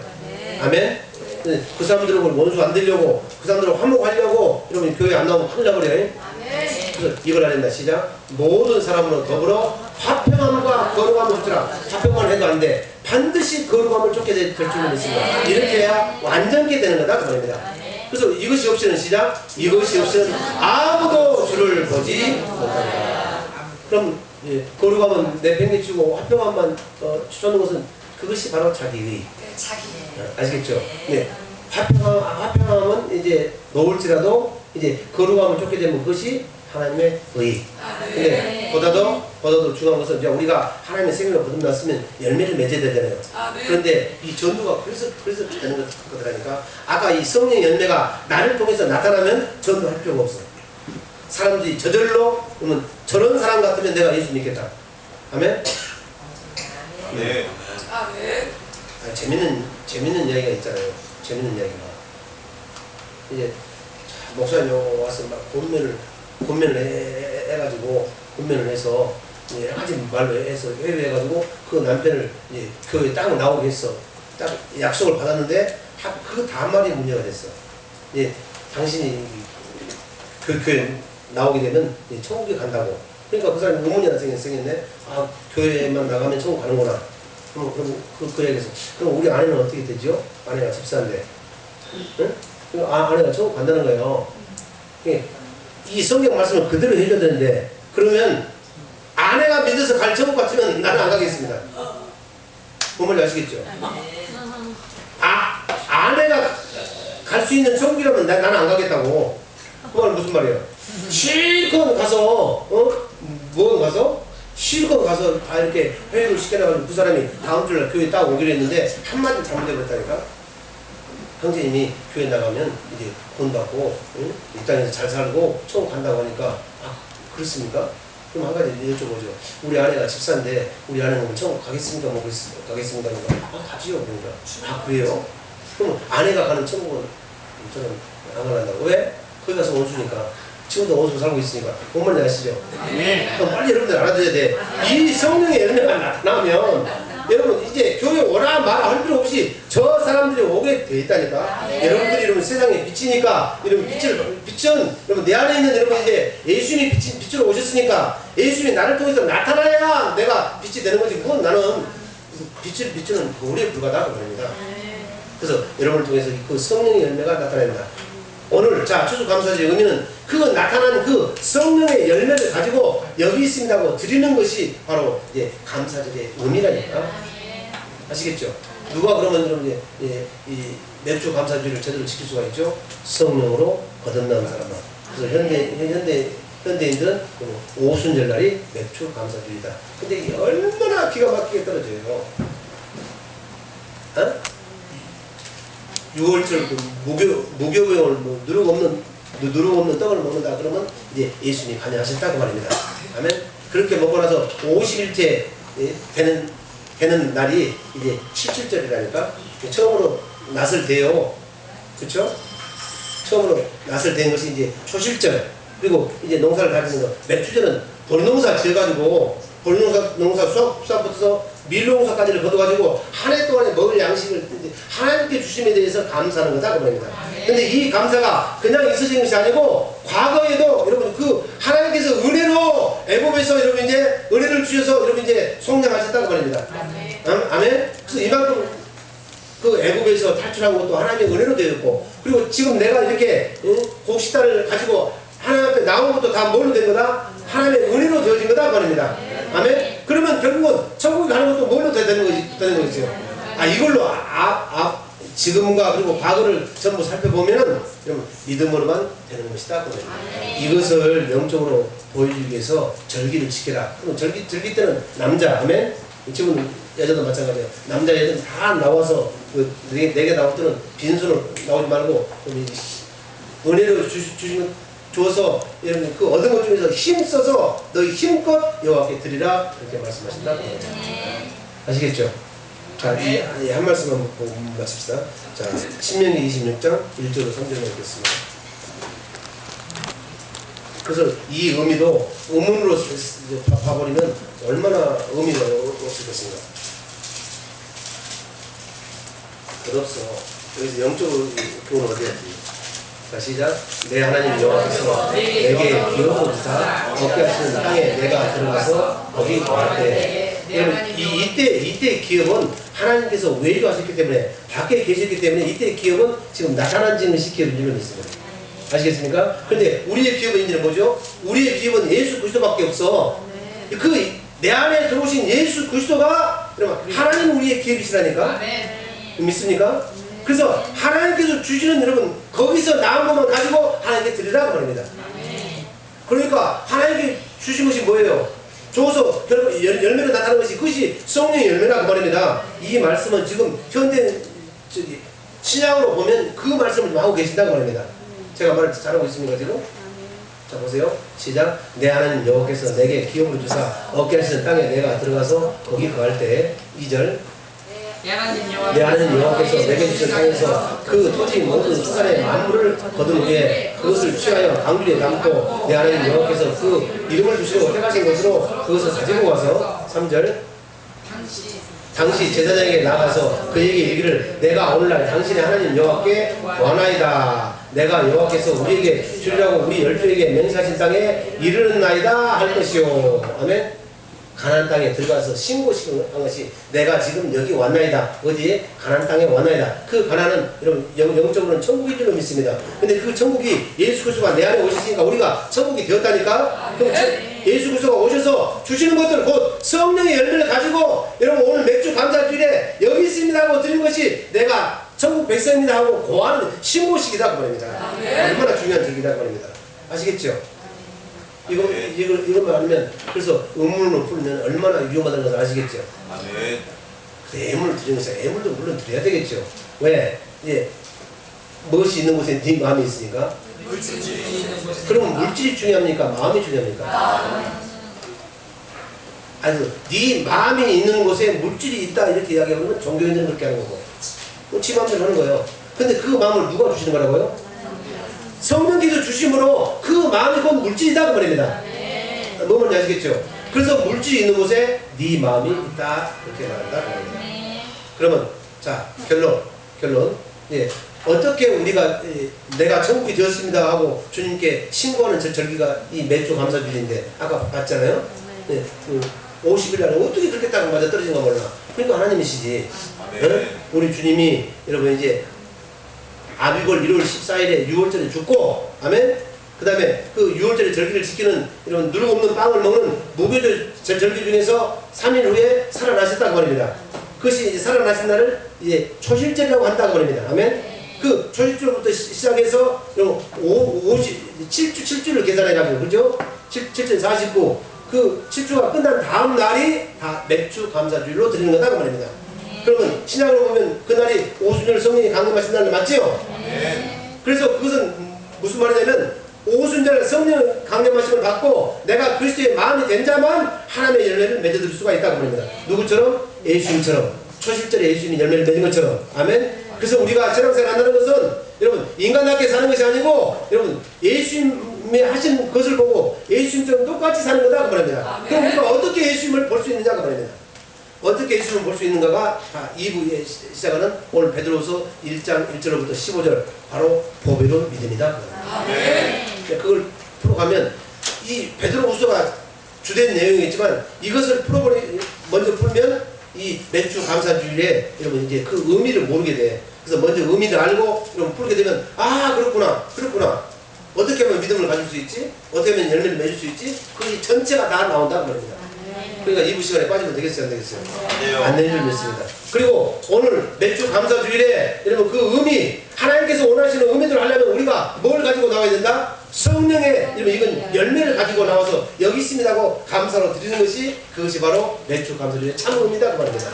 아멘? 그 사람들을 원수 안 되려고 그 사람들을 화목하려고 여러분 교회 안 나오면 큰일 나버려요. 그래서 이걸 하렵니다. 시작. 모든 사람으로 더불어 화평함과 거룩함을 쫓으라. 화평만 해도 안 돼. 반드시 거룩함을 쫓게 될 줄로 믿습니다. 이렇게 해야 완전케 되는 거다 그 말입니다. 그래서 이것이 없이는 시작. 이것이 없이는 아무도 주를 보지 못한다. 그럼 거룩함은 내팽개치고 화평함만 추천하는 것은 그것이 바로 자기의. 아시겠죠? 네. 화평함은 이제 놓을지라도 이제 거룩함을 쫓게 되면 그것이 하나님의 의. 근데 보다도 중요한 것은 이제 우리가 하나님의 생명을 거듭났으면 열매를 맺어야 되잖아요. 그런데 이 전도가 그래서 되는 거더라니까. 아까 이 성령의 열매가 나를 통해서 나타나면 전도할 필요가 없어. 사람들이 저절로 그러면 저런 사람 같으면 내가 예수 믿겠다. 아멘? 네. 재밌는 이야기가 있잖아요. 재밌는 이야기가. 이제 목사님 와서 막 권면을 해가지고 권면을 해서 하지 말로 해서 회유해가지고 그 남편을 이제 교회 땅을 나오게 했어. 딱 약속을 받았는데 그 다음 말이 문제가 됐어. 당신이 그 교회 나오게 되면 천국에 간다고. 그러니까 그 사람이 의문이 하나 생겼네. 교회만 나가면 천국 가는구나. 그럼 그 얘기에서 그럼 우리 아내는 어떻게 되죠? 아내가 집사인데, 응? 아내가 천국 간다는 거예요. 이 성경 말씀을 그대로 해줘야 되는데 그러면 아내가 믿어서 갈 천국 같으면 나는 안 가겠습니다. 뭔 말인지 아시겠죠? 아내가 갈 수 있는 천국이라면 나는 안 가겠다고. 그 말은 무슨 말이에요? 실컷 가서 실컷 가서 다 이렇게 회의를 시켜놔가지고 그 사람이 다음 주날 교회 딱 오기로 했는데 한마디 잘못해버렸다니까. 형제님이 교회 나가면 이제 본받고 이 땅에서 잘 살고 천국 간다고 하니까 그렇습니까? 그럼 한 가지 여쭤보죠. 우리 아내가 집사인데 우리 아내는 천국 가겠습니까? 뭐 가겠습니까? 그러니까 가지요. 그러니까 그래요? 그럼 아내가 가는 천국은 저는 안 간다고. 왜? 거기 가서 원수니까. 지금도 원수 살고 있으니까. 뭔 말인지 아시죠? 그럼 빨리 여러분들 알아둬야 돼. 이 성령의 열매가 나타나면 여러분 이제 교회 오라 말아 할 필요 없이 저 사람들이 오게 돼 있다니까. 여러분들이 여러분 세상에 빛이니까 여러분 빛은 여러분 내 안에 있는 여러분 이제 예수님이 빛으로 오셨으니까 예수님이 나를 통해서 나타나야 내가 빛이 되는 거지. 그건 나는 빛을 비추는 돌에 불과하다고 그럽니다. 그래서 여러분을 통해서 그 성령의 열매가 나타납니다. 오늘 자 추수감사절의 의미는 그 나타나는 그 성령의 열매를 가지고 여기 있습니다고 드리는 것이 바로 이제 감사절의 의미라니까. 아시겠죠? 누가 그러면 여러분 이 맥주 감사주의를 제대로 지킬 수가 있죠? 성령으로 거듭난 사람만. 그래서 현대인들은 오순절날이 맥주 감사주의다. 근데 이게 얼마나 기가 막히게 떨어져요. 어? 6월절 무교병을 뭐 누룩 없는 떡을 먹는다 그러면 이제 예수님이 관여하셨다고 말입니다. 아멘. 그렇게 먹고 나서 50일째 되는 날이 이제 77절이라니까. 처음으로 낫을 대요. 그렇죠? 처음으로 낫을 댄 것이 이제 초실절. 그리고 이제 농사를 가지는 거. 맥주절은 벌농사 지어가지고 벌농사 수확부터 밀농사까지를 거둬가지고 한 해 동안에 먹을 양식을 하나님께 주심에 대해서 감사하는 거다 그 말입니다. 근데 이 감사가 그냥 있어지는 것이 아니고 과거에도 여러분 그 하나님께서 은혜로 애굽에서 여러분 이제 은혜를 주셔서 여러분 이제 속량하셨다고 말입니다. 아멘. 그래서 이만큼 그 애굽에서 탈출한 것도 하나님의 은혜로 되었고, 그리고 지금 내가 이렇게 곡식단을 가지고 하나님 앞에 나온 것도 다 뭘로 된 거다? 하나님의 은혜로 되어진 거다 말입니다. 아멘. 그러면 결국은 천국에 가는 것도 뭘로 되는 거지요? 이걸로 지금과 그리고 과거를 전부 살펴보면은 믿음으로만 되는 것이다. 이것을 영적으로 보여주기 위해서 절기를 지켜라. 그럼 절기 때는 남자, 아멘. 지금 여자도 마찬가지예요. 남자 여자는 다 나와서 내게 나올 때는 빈손으로 나오지 말고 은혜로 주어서 여러분 그 얻은 것 중에서 힘써서 너희 힘껏 여호와께 드리라 이렇게 말씀하신다. 아시겠죠? 자, 이 한 말씀만 보고 마칩시다. 자, 신명기 26장 1절로 3절만 읽겠습니다. 그래서 이 의미도 의문으로 봐버리면 얼마나 의미가 없을 것인가. 그렇소. 여기서 영적으로 교훈을 어디에 듭니까? 자, 시작. 내 하나님 여호와께서 내게 기업으로 주사 얻게 하시는 땅에 내가 들어가서 거기 거할 때, 여러분 이때 기업은 하나님께서 외주하셨기 때문에 밖에 계셨기 때문에 이때 기업은 지금 나타난 지는 시키는 일은 있습니다. 아시겠습니까? 그런데 우리의 기업은 이제는 뭐죠? 우리의 기업은 예수 그리스도밖에 없어. 그 내 안에 들어오신 예수 그리스도가 여러분 하나님 우리의 기업이시라니까. 믿습니까? 그래서 하나님께서 주시는 여러분 거기서 나온 것만 가지고 하나님께 드리라고 말입니다. 그러니까 하나님께 주신 것이 뭐예요? 줘서 열매로 나타나는 것이 그것이 성령의 열매라고 말입니다. 이 말씀은 지금 현대 신약으로 보면 그 말씀을 하고 계신다고 말입니다. 제가 말을 잘하고 있습니까 지금? 자 보세요. 시작. 내 하나님 여호와께서 내게 기업으로 주사 얻게 하시는 땅에 내가 들어가서 거기 거할 때 2절. 내 하나님 여호와께서 내게 주신 땅에서 그 토지 모든 수산의 만물을 거둔 후에 그것을 취하여 강주리에 담고 내 하나님 여호와께서 그 이름을 주시고 택하신 것으로 그것을 가지고 와서 3절. 당시 제사장에게 나가서 그에게 이르기를 내가 오늘날 당신의 하나님 여호와께 원하이다. 내가 여호와께서 우리에게 주리라고 우리 열조에게 맹세하신 땅에 이르는나이다 할 것이요. 아멘. 가나안 땅에 들어가서 신고식한 것이 내가 지금 여기 왔나이다. 어디에? 가나안 땅에 왔나이다. 그 가나안은 여러분 영적으로는 천국인 줄로 믿습니다. 근데 그 천국이 예수 그리스도가 내 안에 오셨으니까 우리가 천국이 되었다니까. 그럼 예수 그리스도가 오셔서 주시는 것들 곧 성령의 열매를 가지고 여러분 오늘 맥주 감사주일에 여기 있습니다 하고 드린 것이 내가 천국 백성입니다 하고 고하는 신고식이다 그 말입니다. 얼마나 중요한 절기다 그 말입니다. 아시겠죠? 이것만 아니면 그래서 의문으로 풀면 얼마나 위험하다는 것을 아시겠죠? 아멘. 애물을 드리는 것이 애물도 물론 드려야 되겠죠. 왜? 무엇이 있는 곳에 네 마음이 있으니까. 그러면 물질이 중요합니까? 마음이 중요합니까? 아니, 네 마음이 있는 곳에 물질이 있다 이렇게 이야기하면 종교인들은 그렇게 하는 거고 지 마음대로 하는 거예요. 근데 그 마음을 누가 주시는 거라고요? 성령께서 주심으로 그 마음이 곧 물질이다 그 말입니다. 뭔지 아시겠죠? 그래서 물질이 있는 곳에 네 마음이 있다. 그렇게 말한다. 그러면 자 결론. 예, 어떻게 우리가 내가 천국이 되었습니다 하고 주님께 신고하는 절기가 이 매주 감사주일인데 아까 봤잖아요. 예, 50일 날에 어떻게 그렇게 딱 맞아 떨어진가 몰라. 그러니까 하나님이시지. 예? 우리 주님이 여러분 이제 아비골 1월 14일에 6월절에 죽고 아멘. 그 다음에 그 6월절에 절기를 지키는 이런 누룩 없는 빵을 먹는 무교절 절기 중에서 3일 후에 살아나셨다고 말입니다. 그것이 이제 살아나신 날을 이제 초실절이라고 한다고 말입니다. 아멘. 그 초실절부터 시작해서 7주를 계산해가지고 그죠? 7절 49. 그 7주가 끝난 다음 날이 다 맥주 감사주일로 드리는 거다 그 말입니다. 그러면 신약으로 보면 그날이 오순절 성령이 강림하신 날 맞지요? 그래서 그것은 무슨 말이냐면 오순절 성령 강림하심을 받고 내가 그리스도의 마음이 된 자만 하나님의 열매를 맺어들 수가 있다고 말입니다. 누구처럼? 예수님처럼. 초실절에 예수님이 열매를 맺은 것처럼. 아멘. 그래서 우리가 신앙생활 한다는 것은 여러분 인간답게 사는 것이 아니고 여러분 예수님이 하신 것을 보고 예수님처럼 똑같이 사는 거다 그 말입니다. 그럼 우리가 어떻게 예수님을 볼 수 있느냐 그 말입니다. 어떻게 예수님을 볼 수 있는가가 2부에 시작하는 오늘 베드로후서 1장 1절부터 15절 바로 보배로운 믿음이다. 그걸 풀어가면 이 베드로후서가 주된 내용이겠지만 이것을 먼저 풀면 이 매주 감사주일에 여러분 이제 그 의미를 모르게 돼. 그래서 먼저 의미를 알고 여러분 풀게 되면 아 그렇구나 어떻게 하면 믿음을 가질 수 있지? 어떻게 하면 열매를 맺을 수 있지? 그 전체가 다 나온다는 말입니다. 그러니까 2부 시간에 빠지면 되겠어요? 안 되겠어요? 안 되는 줄 믿습니다. 그리고 오늘 매주 감사주일에 여러분 그 의미 하나님께서 원하시는 의미들을 하려면 우리가 뭘 가지고 나와야 된다? 성령의 여러분 이건 열매를 가지고 나와서 여기 있습니다 하고 감사로 드리는 것이 그것이 바로 매주 감사주일의 참 의미다 그 말입니다.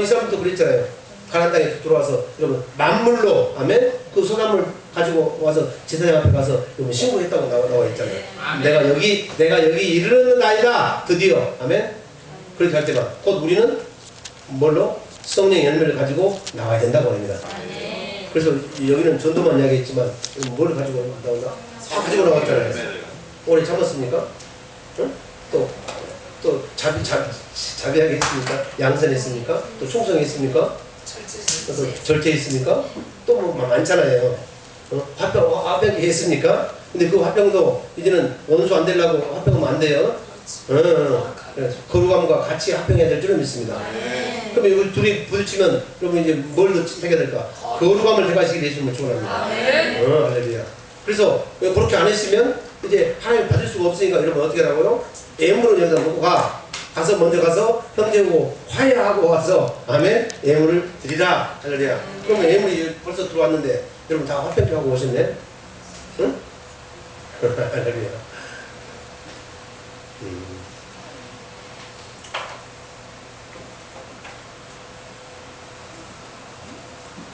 이 사람도 그랬잖아요. 가나안 땅에 들어와서 여러분 만물로 아멘 그 소나물 가지고 와서 제사장 앞에 가서 여러분 신고했다고 나와 있잖아요. 내가 여기 이르는 나이다 드디어 아멘 그렇게 할 때가 곧 우리는 뭘로 성령의 열매를 가지고 나와야 된다고 합니다. 그래서 여기는 전도만 이야기했지만 뭘 가지고 나온다? 다 가지고 나왔잖아요. 오래 참았습니까? 응? 또 자비하게 했습니까? 양선했습니까? 또 충성했습니까? 또 절제했습니까? 또 뭐 많잖아요. 화평 했습니까? 근데 그 화평도 이제는 원수 안 되려고 화평하면 안 돼요. 거룩함과 같이 화평해야 될 줄은 믿습니다. 그럼 여기 둘이 부딪히면 여러분 이제 뭘 더 택해야 될까? 거룩함을 택하시게 되시면 축원합니다. 할렐루야. 그래서 그렇게 안 했으면 이제 하나님 받을 수가 없으니까 여러분 어떻게 하라고요? 예물을 여기다 놓고 먼저 가서 형제하고 화해하고 와서 아멘 예물을 드리라. 할렐루야. 그러면 예물이 벌써 들어왔는데 여러분 다 화평하고 오셨네. 응? 할렐루야.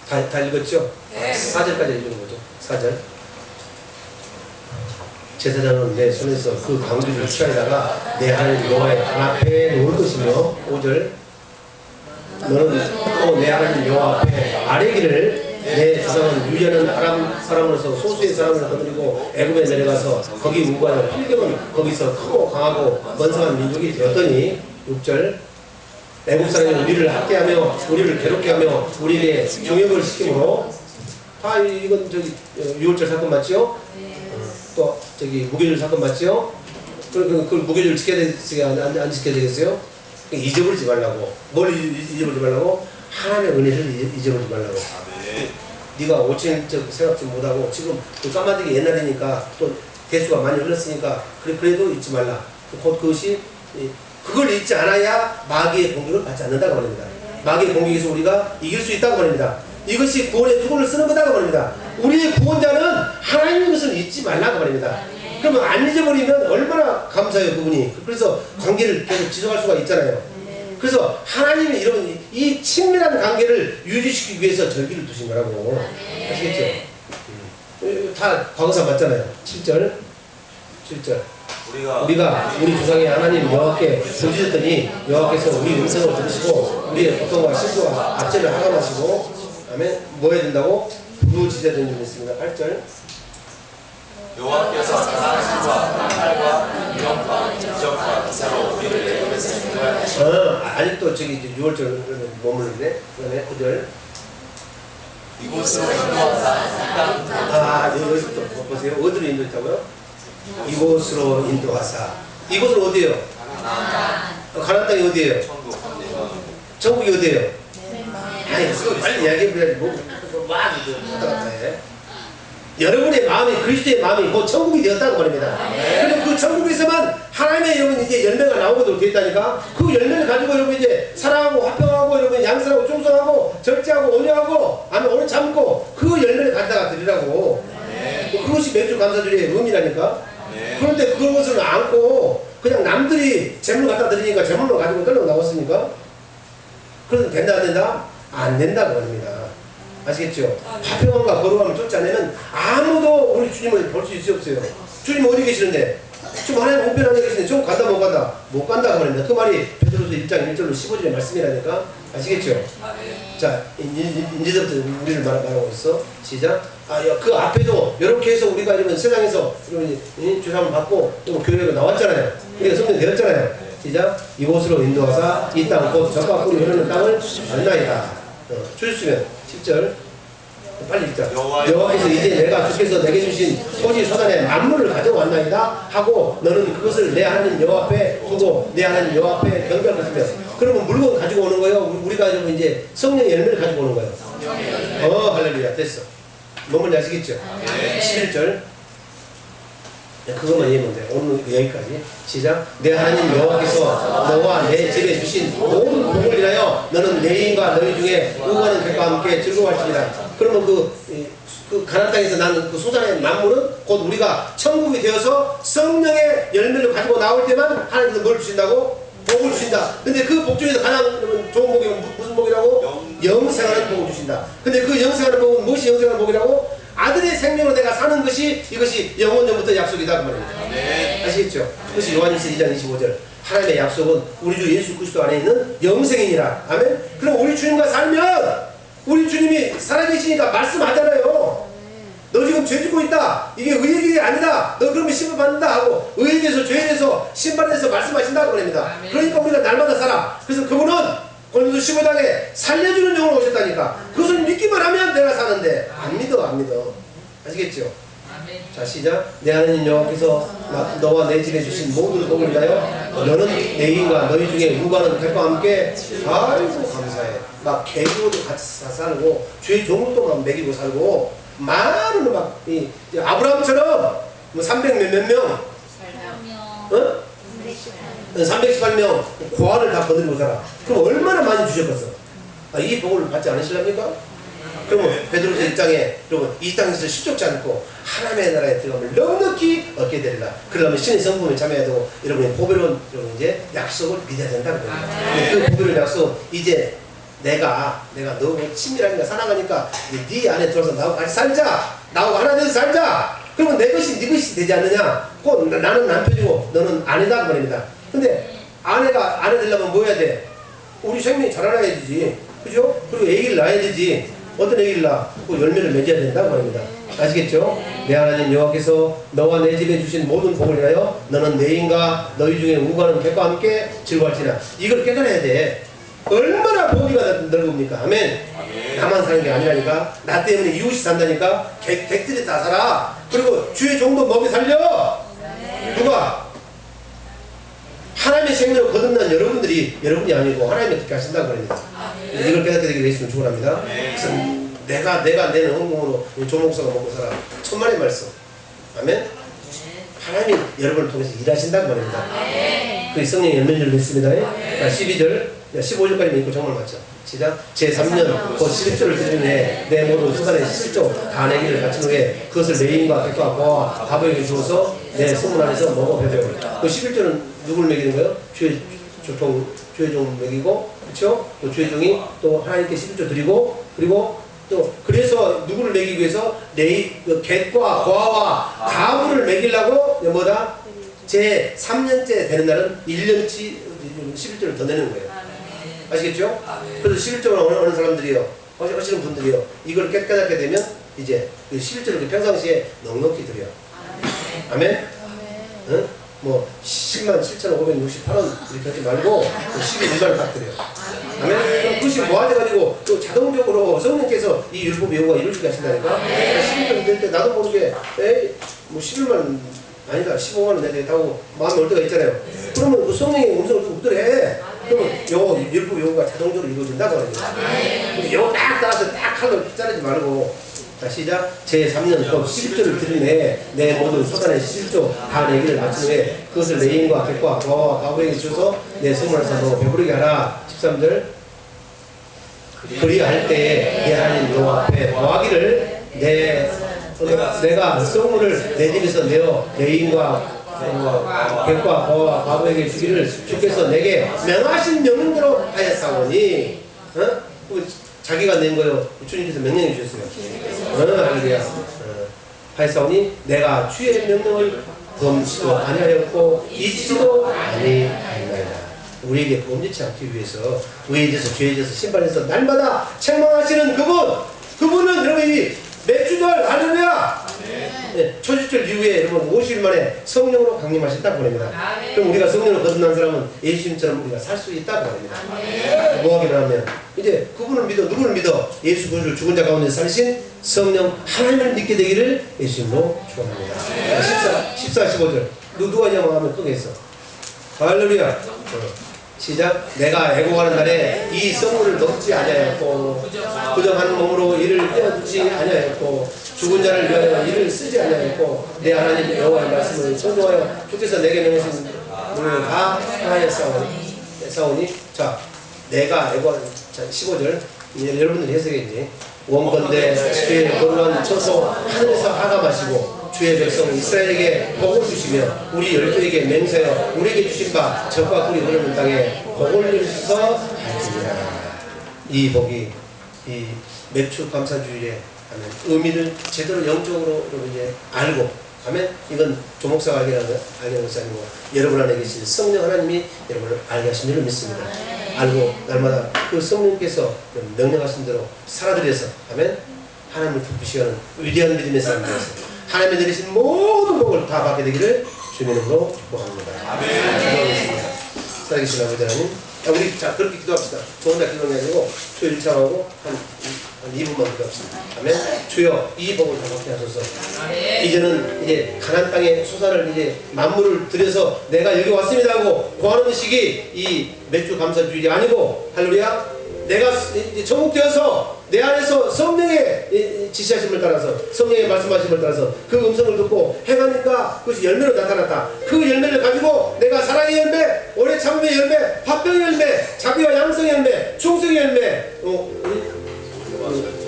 다 읽었죠? 네. 4절까지 읽는 거죠. 4절. 제사장은 내 손에서 그 광주를 취하다가 내 하나님 여호와의 발 앞에 놓을 것이며 5절 너는 또 내 하나님 여호와 앞에 아뢰기를 내 조상은 유전한 아람 사람으로서 소수의 사람을 거느리고 애굽에 내려가서 거기 무관하여 필경은 거기서 크고 강하고 번성한 민족이 되었더니 6절 애국 사람이 우리를 학대하며 우리를 괴롭게 하며 우리에게 종역을 시키므로 다 이건 저기 6월절 사건 맞죠? 또 저기 무교절 사건 맞죠? 그걸 무교절 지켜야 되겠어요? 안 지켜야 되겠어요? 잊어버리지 말라고. 뭘 잊어버리지 말라고? 하나님의 은혜를 잊어버리지 말라고. 네가 5천일적 생각 좀 못하고 지금 그 까마득이 옛날이니까 또 대수가 많이 흘렀으니까 그래도 잊지 말라. 곧 그것이 그걸 잊지 않아야 마귀의 공격을 받지 않는다고 말입니다. 마귀의 공격에서 우리가 이길 수 있다고 말입니다. 이것이 구원의 투구를 쓰는 거다고 말입니다. 우리의 구원자는 하나님의 것을 잊지 말라고 말입니다. 그러면 안 잊어버리면 얼마나 감사해요 그분이. 그래서 관계를 계속 지속할 수가 있잖아요. 그래서 하나님이 여러분 이 친밀한 관계를 유지시키기 위해서 절기를 두신 거라고. 아시겠죠? 다 과거사 맞잖아요. 7절 우리가 우리 조상의 하나님 여호와께 부르짖었더니 여호와께서 우리 음성을 들으시고 우리의 고통과 실수와 압제를 하감하시고 아멘. 뭐 해야 된다고? 부르짖어야 되는 줄 믿습니다. 8절 여호와께서 사랑과 팔과 영과 기적과 기사로 우리를 애굽에서 인도하여 아직도 저기 6월절 머무르네. 그다음에 9절. 이곳으로 인도하사 여기서부터 보세요. 어디로 인도했다고요? 이곳으로 인도하사. 이곳은 어디예요? 가나안 땅이 어디예요? 천국 천국이 어디예요? 아니, 그거 빨리 이야기해줘야지. 막 왔다 갔다 해. 여러분의 마음이, 그리스도의 마음이 곧 천국이 되었다고 말입니다. 그런데 그 천국에서만 하나님의 여러분 이제 열매가 나오도록 되었다니까. 그 열매를 가지고 여러분 이제 사랑하고 화평하고 여러분 양선하고 충성하고 절제하고 온유하고 아니 오늘 참고 그 열매를 갖다가 드리라고. 그것이 맥주 감사주의 의미라니까. 그런데 그것을 안고 그냥 남들이 재물 갖다 드리니까 재물로 가지고 끌려 나왔으니까. 그래도 된다 안 된다? 안 된다고 말입니다. 아시겠죠? 화평함과 거룩함을 쫓아내면 아무도 우리 주님을 볼 수 있을 없어요. 주님 어디 계시는데? 지금 하나님 우편 안에 계시는데 좀 간다 못 간다? 못 간다고 말입니다. 그 말이 베드로서 1장 1절로 15절의 말씀이라니까. 아시겠죠? 자, 이제부터 우리를 말하고 있어. 시작. 그 앞에도 이렇게 해서 우리가 이러면 세상에서 주사함을 받고 또 교회로 나왔잖아요. 우리가 성령 되었잖아요. 시작. 이곳으로 인도하사 이 땅 곧 젖과 꿀이 흐르는 땅을 안나이다. 주시면 10절 빨리 읽자. 여호와께서 이제 내가 주께서 내게 주신 토지 소산의 만물을 가져왔나이다 하고 너는 그것을 내 하나님 여호와 앞에 두고 내 하나님 여호와 앞에 경배하겠으며. 그러면 물건 가지고 오는 거예요? 우리가 이제 성령의 열매를 가지고 오는 거예요? 할렐루야. 됐어. 뭔지 아시겠죠? 11절 그것만 이해하면 돼요. 오늘 여기까지. 시작. 내 하나님 여호와께서 너와 내 집에 주신 모든 복을 인하여 너는 내 인과 너희 중에 우고하는 것과 함께 즐거워할지니라. 그러면 그 가나안 땅에서 나는 그 소산의 만물은 곧 우리가 천국이 되어서 성령의 열매를 가지고 나올 때만 하나님께서 뭘 주신다고? 복을 주신다. 근데 그 복 중에서 가장 좋은 복이 무슨 복이라고? 영생하는 복을 주신다. 근데 그 영생하는 복은 무엇이 영생하는 복이라고? 아들의 생명으로 내가 사는 것이 이것이 영원전부터 약속이다 그 말입니다. 아시겠죠? 그것이 요한일서 2장 25절. 하나님의 약속은 우리 주 예수 그리스도 안에 있는 영생이니라. 아멘. 그럼 우리 주님과 살면 우리 주님이 살아계시니까 말씀하잖아요. 너 지금 죄 짓고 있다. 이게 의의 길이 아니다. 너 그러면 심판받는다 하고 의에 대해서 죄에 대해서 심판에 대해서 말씀하신다고 그럽니다. 그러니까 우리가 날마다 살아. 그래서 그분은 고린도서 15장에 살려주는 영으로 오셨다니까. 그것을 믿기만 하면 내가 사는데 안 믿어. 아시겠죠? 자 시작. 내 하나님 여호와께서 너와 내 집에 주신 모든 복을 위하여 너는 내 인과 너희 중에 우고하는 백과 함께 아이고 감사해. 막 개구도 같이 살고 죄 종도 막 먹이고 살고 많은 막 아브라함처럼 뭐 300 몇몇 명 318명 고아를 다 거느리고 살아. 그럼 얼마나 많이 주셨겠어? 이 복을 받지 않으실랍니까? 그러면 베드로서 1장에 여러분 이 땅에서 실족지 않고 하나님의 나라에 들어가면 넉넉히 얻게 되리라. 그러려면 신의 성품을 참여해야 되고 여러분의 보배로운 이제 약속을 믿어야 된다는 겁니다. 그 보배로운 약속 이제 내가 너무 친밀하니까 사랑하니까 네 안에 들어서 나하고 같이 살자. 나하고 하나 돼서 살자. 그러면 내 것이 네 것이 되지 않느냐? 꼭 나는 남편이고 너는 아내다 그 말입니다. 근데 아내가 아내 되려면 뭐 해야 돼? 우리 생명이 자라나야 되지. 그죠? 그리고 애기를 낳아야 되지. 어떤 애기를 낳아? 그 열매를 맺어야 된다고 말입니다. 아시겠죠? 내 하나님 여호와께서 너와 내 집에 주신 모든 복을 위하여 너는 내 인과 너희 중에 우고하는 객과 함께 즐거워할지라. 이걸 깨달아야 돼. 얼마나 복이가 넓습니까? 아멘. 나만 사는 게 아니라니까. 나 때문에 이웃이 산다니까. 객들이 다 살아. 그리고 주의 종도 먹이 살려. 누가? 하나님의 생명을 거듭난 여러분이 아니고 하나님이 어떻게 하신다고 그럽니다. 이걸 깨닫게 되게 되시면 축원합니다. 그래서 내가 내는 헌금으로 조목사가 먹고 살아. 천만의 말씀. 아멘. 하나님이 여러분을 통해서 일하신다고 말입니다. 그 성령의 열매를 맺습니다. 12절 15절까지 읽고 정말 맞죠. 시작. 제3년 곧 11조를 드리네 내 모든 수단의 11조 다 내기를 바친 후에 그것을 내 인과 백과 고와 가부에게 주어서 내 소문 안에서 먹어 배워요. 그 11조는 누구를 먹이는 거예요? 주의 종을 먹이고, 그렇죠? 또 주의 종이 또 하나님께 11조 드리고, 그리고 또 그래서 누구를 먹이기 위해서 내 객과 고아와 가부를 먹이려고 뭐다? 제 3년째 되는 날은 1년치 11조를 더 내는 거예요. 아시겠죠? 그래서 11조를 어느 사람들이요, 하시는 분들이요, 이걸 깨닫게 되면 이제 11조를 평상시에 넉넉히 드려요. 아멘? 응? 뭐 107,568원 이렇게 하지 말고 12만 딱 드려요. 아멘? 그것이 모아져가지고 또 자동적으로 성령께서 이 율법 예고가 이루어지게 하신다니까. 11만 될 때 나도 모르게 에이 뭐 11만 아니다 15만 원 내야 되겠다고 마음에 올 때가 있잖아요. 그러면 그 성령의 음성을 좀 묻더래. 그러면 요 율법 예고가 자동적으로 이루어진다고 하는 거예요. 요거 딱 따라서 딱 칼로 자르지 말고. 자 시작. 제3년법 11조를 들으네 내 모든 소단의 11조 다 내기를 마친 후에 그것을 내 인과 객과 너와 가부에게 주어서 내 선물에서 너 배부르게 하라. 13절 그리할 때에 내 하나님 여호와 앞에 거하기를 내가 선물을 내 집에서 내어 내 인과 객과 거와 가부에게 주기를 주께서 내게 명하신 명령대로 하였사오니 자기가 낸 거요. 주님께서 명령해 주셨어요. 할렐루야. 하였사오니 내가 주의 명령을 범치도 아니하였고 잊지도 아니하였나이다. 우리에게 범죄치 않기 위해서 의에 대해서 죄에 대해서 심판해서 날마다 책망하시는 그분은 여러분 이 매주절 할렐루야. 네, 초주절 이후에 여러분 50일 만에 성령으로 강림하셨다고 합니다. 그럼 우리가 성령으로 거듭난 사람은 예수님처럼 우리가 살 수 있다고 합니다. 뭐하기를 하면 이제 그분을 믿어. 누구를 믿어? 예수 그리스도를 죽은 자 가운데 살리신 성령 하나님을 믿게 되기를 예수님으로 축원합니다. 14, 15절 누가 영화하면 크게 했어. 할렐루야. 시작. 내가 애고하는 날에 이 선물을 넣지 아니하였고 부정한 몸으로 이를 떼어주지 아니하였고 죽은 자를 위하여 이를 쓰지 아니하였고 내 하나님 여호와의 말씀을 존중하여 주께서 내게 명하신 물을 다 하였사오니 자 내가 애고하는 자 15절 이제 여러분들이 해석해야지. 원건대 주의 거룩한 처소 하늘에서 하감하시고 주의 백성 이스라엘에게 복을 주시며 우리 열조에게 맹세하여 우리에게 주신 바 적과 꿀이 흐르는 땅에 복을 주셔서 하시니라. 이 복이 이 매주 감사주일에 하면 의미를 제대로 영적으로 이제 알고 하면 이건 조목사가 알게 하는 것이 아니고 여러분 안에 계신 성령 하나님이 여러분을 알게 하신 줄을 믿습니다. 알고 날마다 그 성령께서 명령하신 대로 살아들여서 하면 하나님을 기쁘시게 하는 위대한 믿음의 삶을 위해서 하나님이 내리신 모든 복을 다 받게 되기를 주님의 이름으로 축복합니다. 기도하겠습니다. 살아계신 아버지 하나님, 우리 자 그렇게 기도합시다. 저 혼자 기도하는 게 아니고 저 1차하고 한 2분만 기도합시다. 아멘. 주여 이 복을 다 받게 하소서. 이제는 이제 가나안 땅의 소산을 이제 만물을 들여서 내가 여기 왔습니다 하고 구하는 시기 이 매주 감사주일이 아니고 할렐루야. 내가 정복되어서 내 안에서 성령의 지시하심을 따라서 성령의 말씀하심을 따라서 그 음성을 듣고 행하니까 그것이 열매로 나타났다. 그 열매를 가지고 내가 사랑의 열매, 오래 참음의 열매, 화평의 열매, 자비와 양성의 열매, 충성의 열매,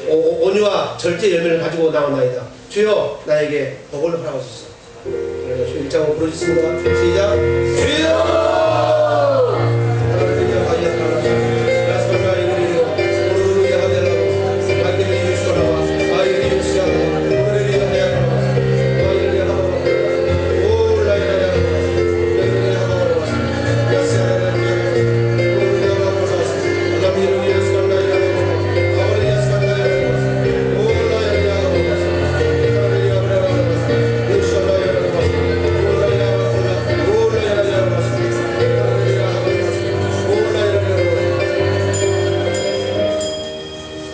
온유와 절제 열매를 가지고 나오나이다. 주여 나에게 복을 허락하소서. 주 일장으로 부르짖습니다. 시작. 주여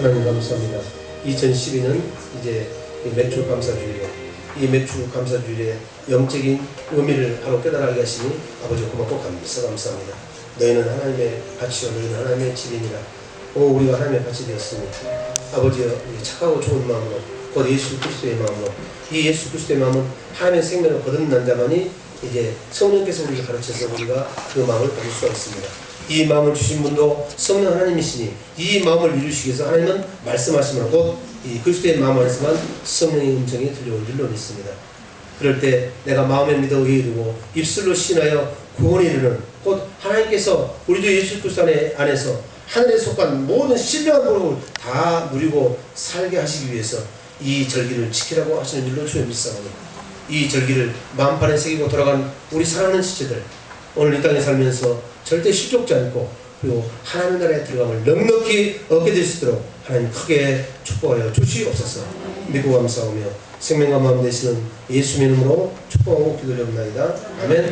하나님 감사합니다. 2012년 이제 매출 감사주일이에요. 이 매출 감사주일의 영적인 의미를 바로 깨달게 하시니 아버지 고맙고 감사합니다. 너희는 하나님의 밭이요 너희는 하나님의 집이니라. 우리가 하나님의 밭이 되었으니 아버지 착하고 좋은 마음으로 곧 예수 그리스도의 마음으로 이 예수 그리스도의 마음은 하나님의 생명을 거듭난 자만이 이제 성령께서 우리를 가르쳐서 우리가 그 마음을 받을 수가 있습니다. 이 마음을 주신 분도 성령 하나님이시니 이 마음을 이루시기 위해서 하나님은 말씀하시면 곧 이 그리스도의 마음 안에서만 성령의 음성이 들려온 줄로 믿습니다. 그럴 때 내가 마음에 믿어 의에 이르고 입술로 신하여 구원에 이르는 곧 하나님께서 우리도 예수 그리스도 안에서 하늘에 속한 모든 신령한 복을 다 누리고 살게 하시기 위해서 이 절기를 지키라고 하시는 줄로 주의 믿사오니 이 절기를 마음판에 새기고 돌아간 우리 사랑하는 지체들 오늘 이 땅에 살면서 절대 실족지 않고 그리고 하나님 나라에 들어감을 넉넉히 얻게 될 수 있도록 하나님 크게 축복하여 주시옵소서. 믿고 감사하며 생명과 마음 되시는 예수님 이름으로 축복하고 기도드립니다. 아멘.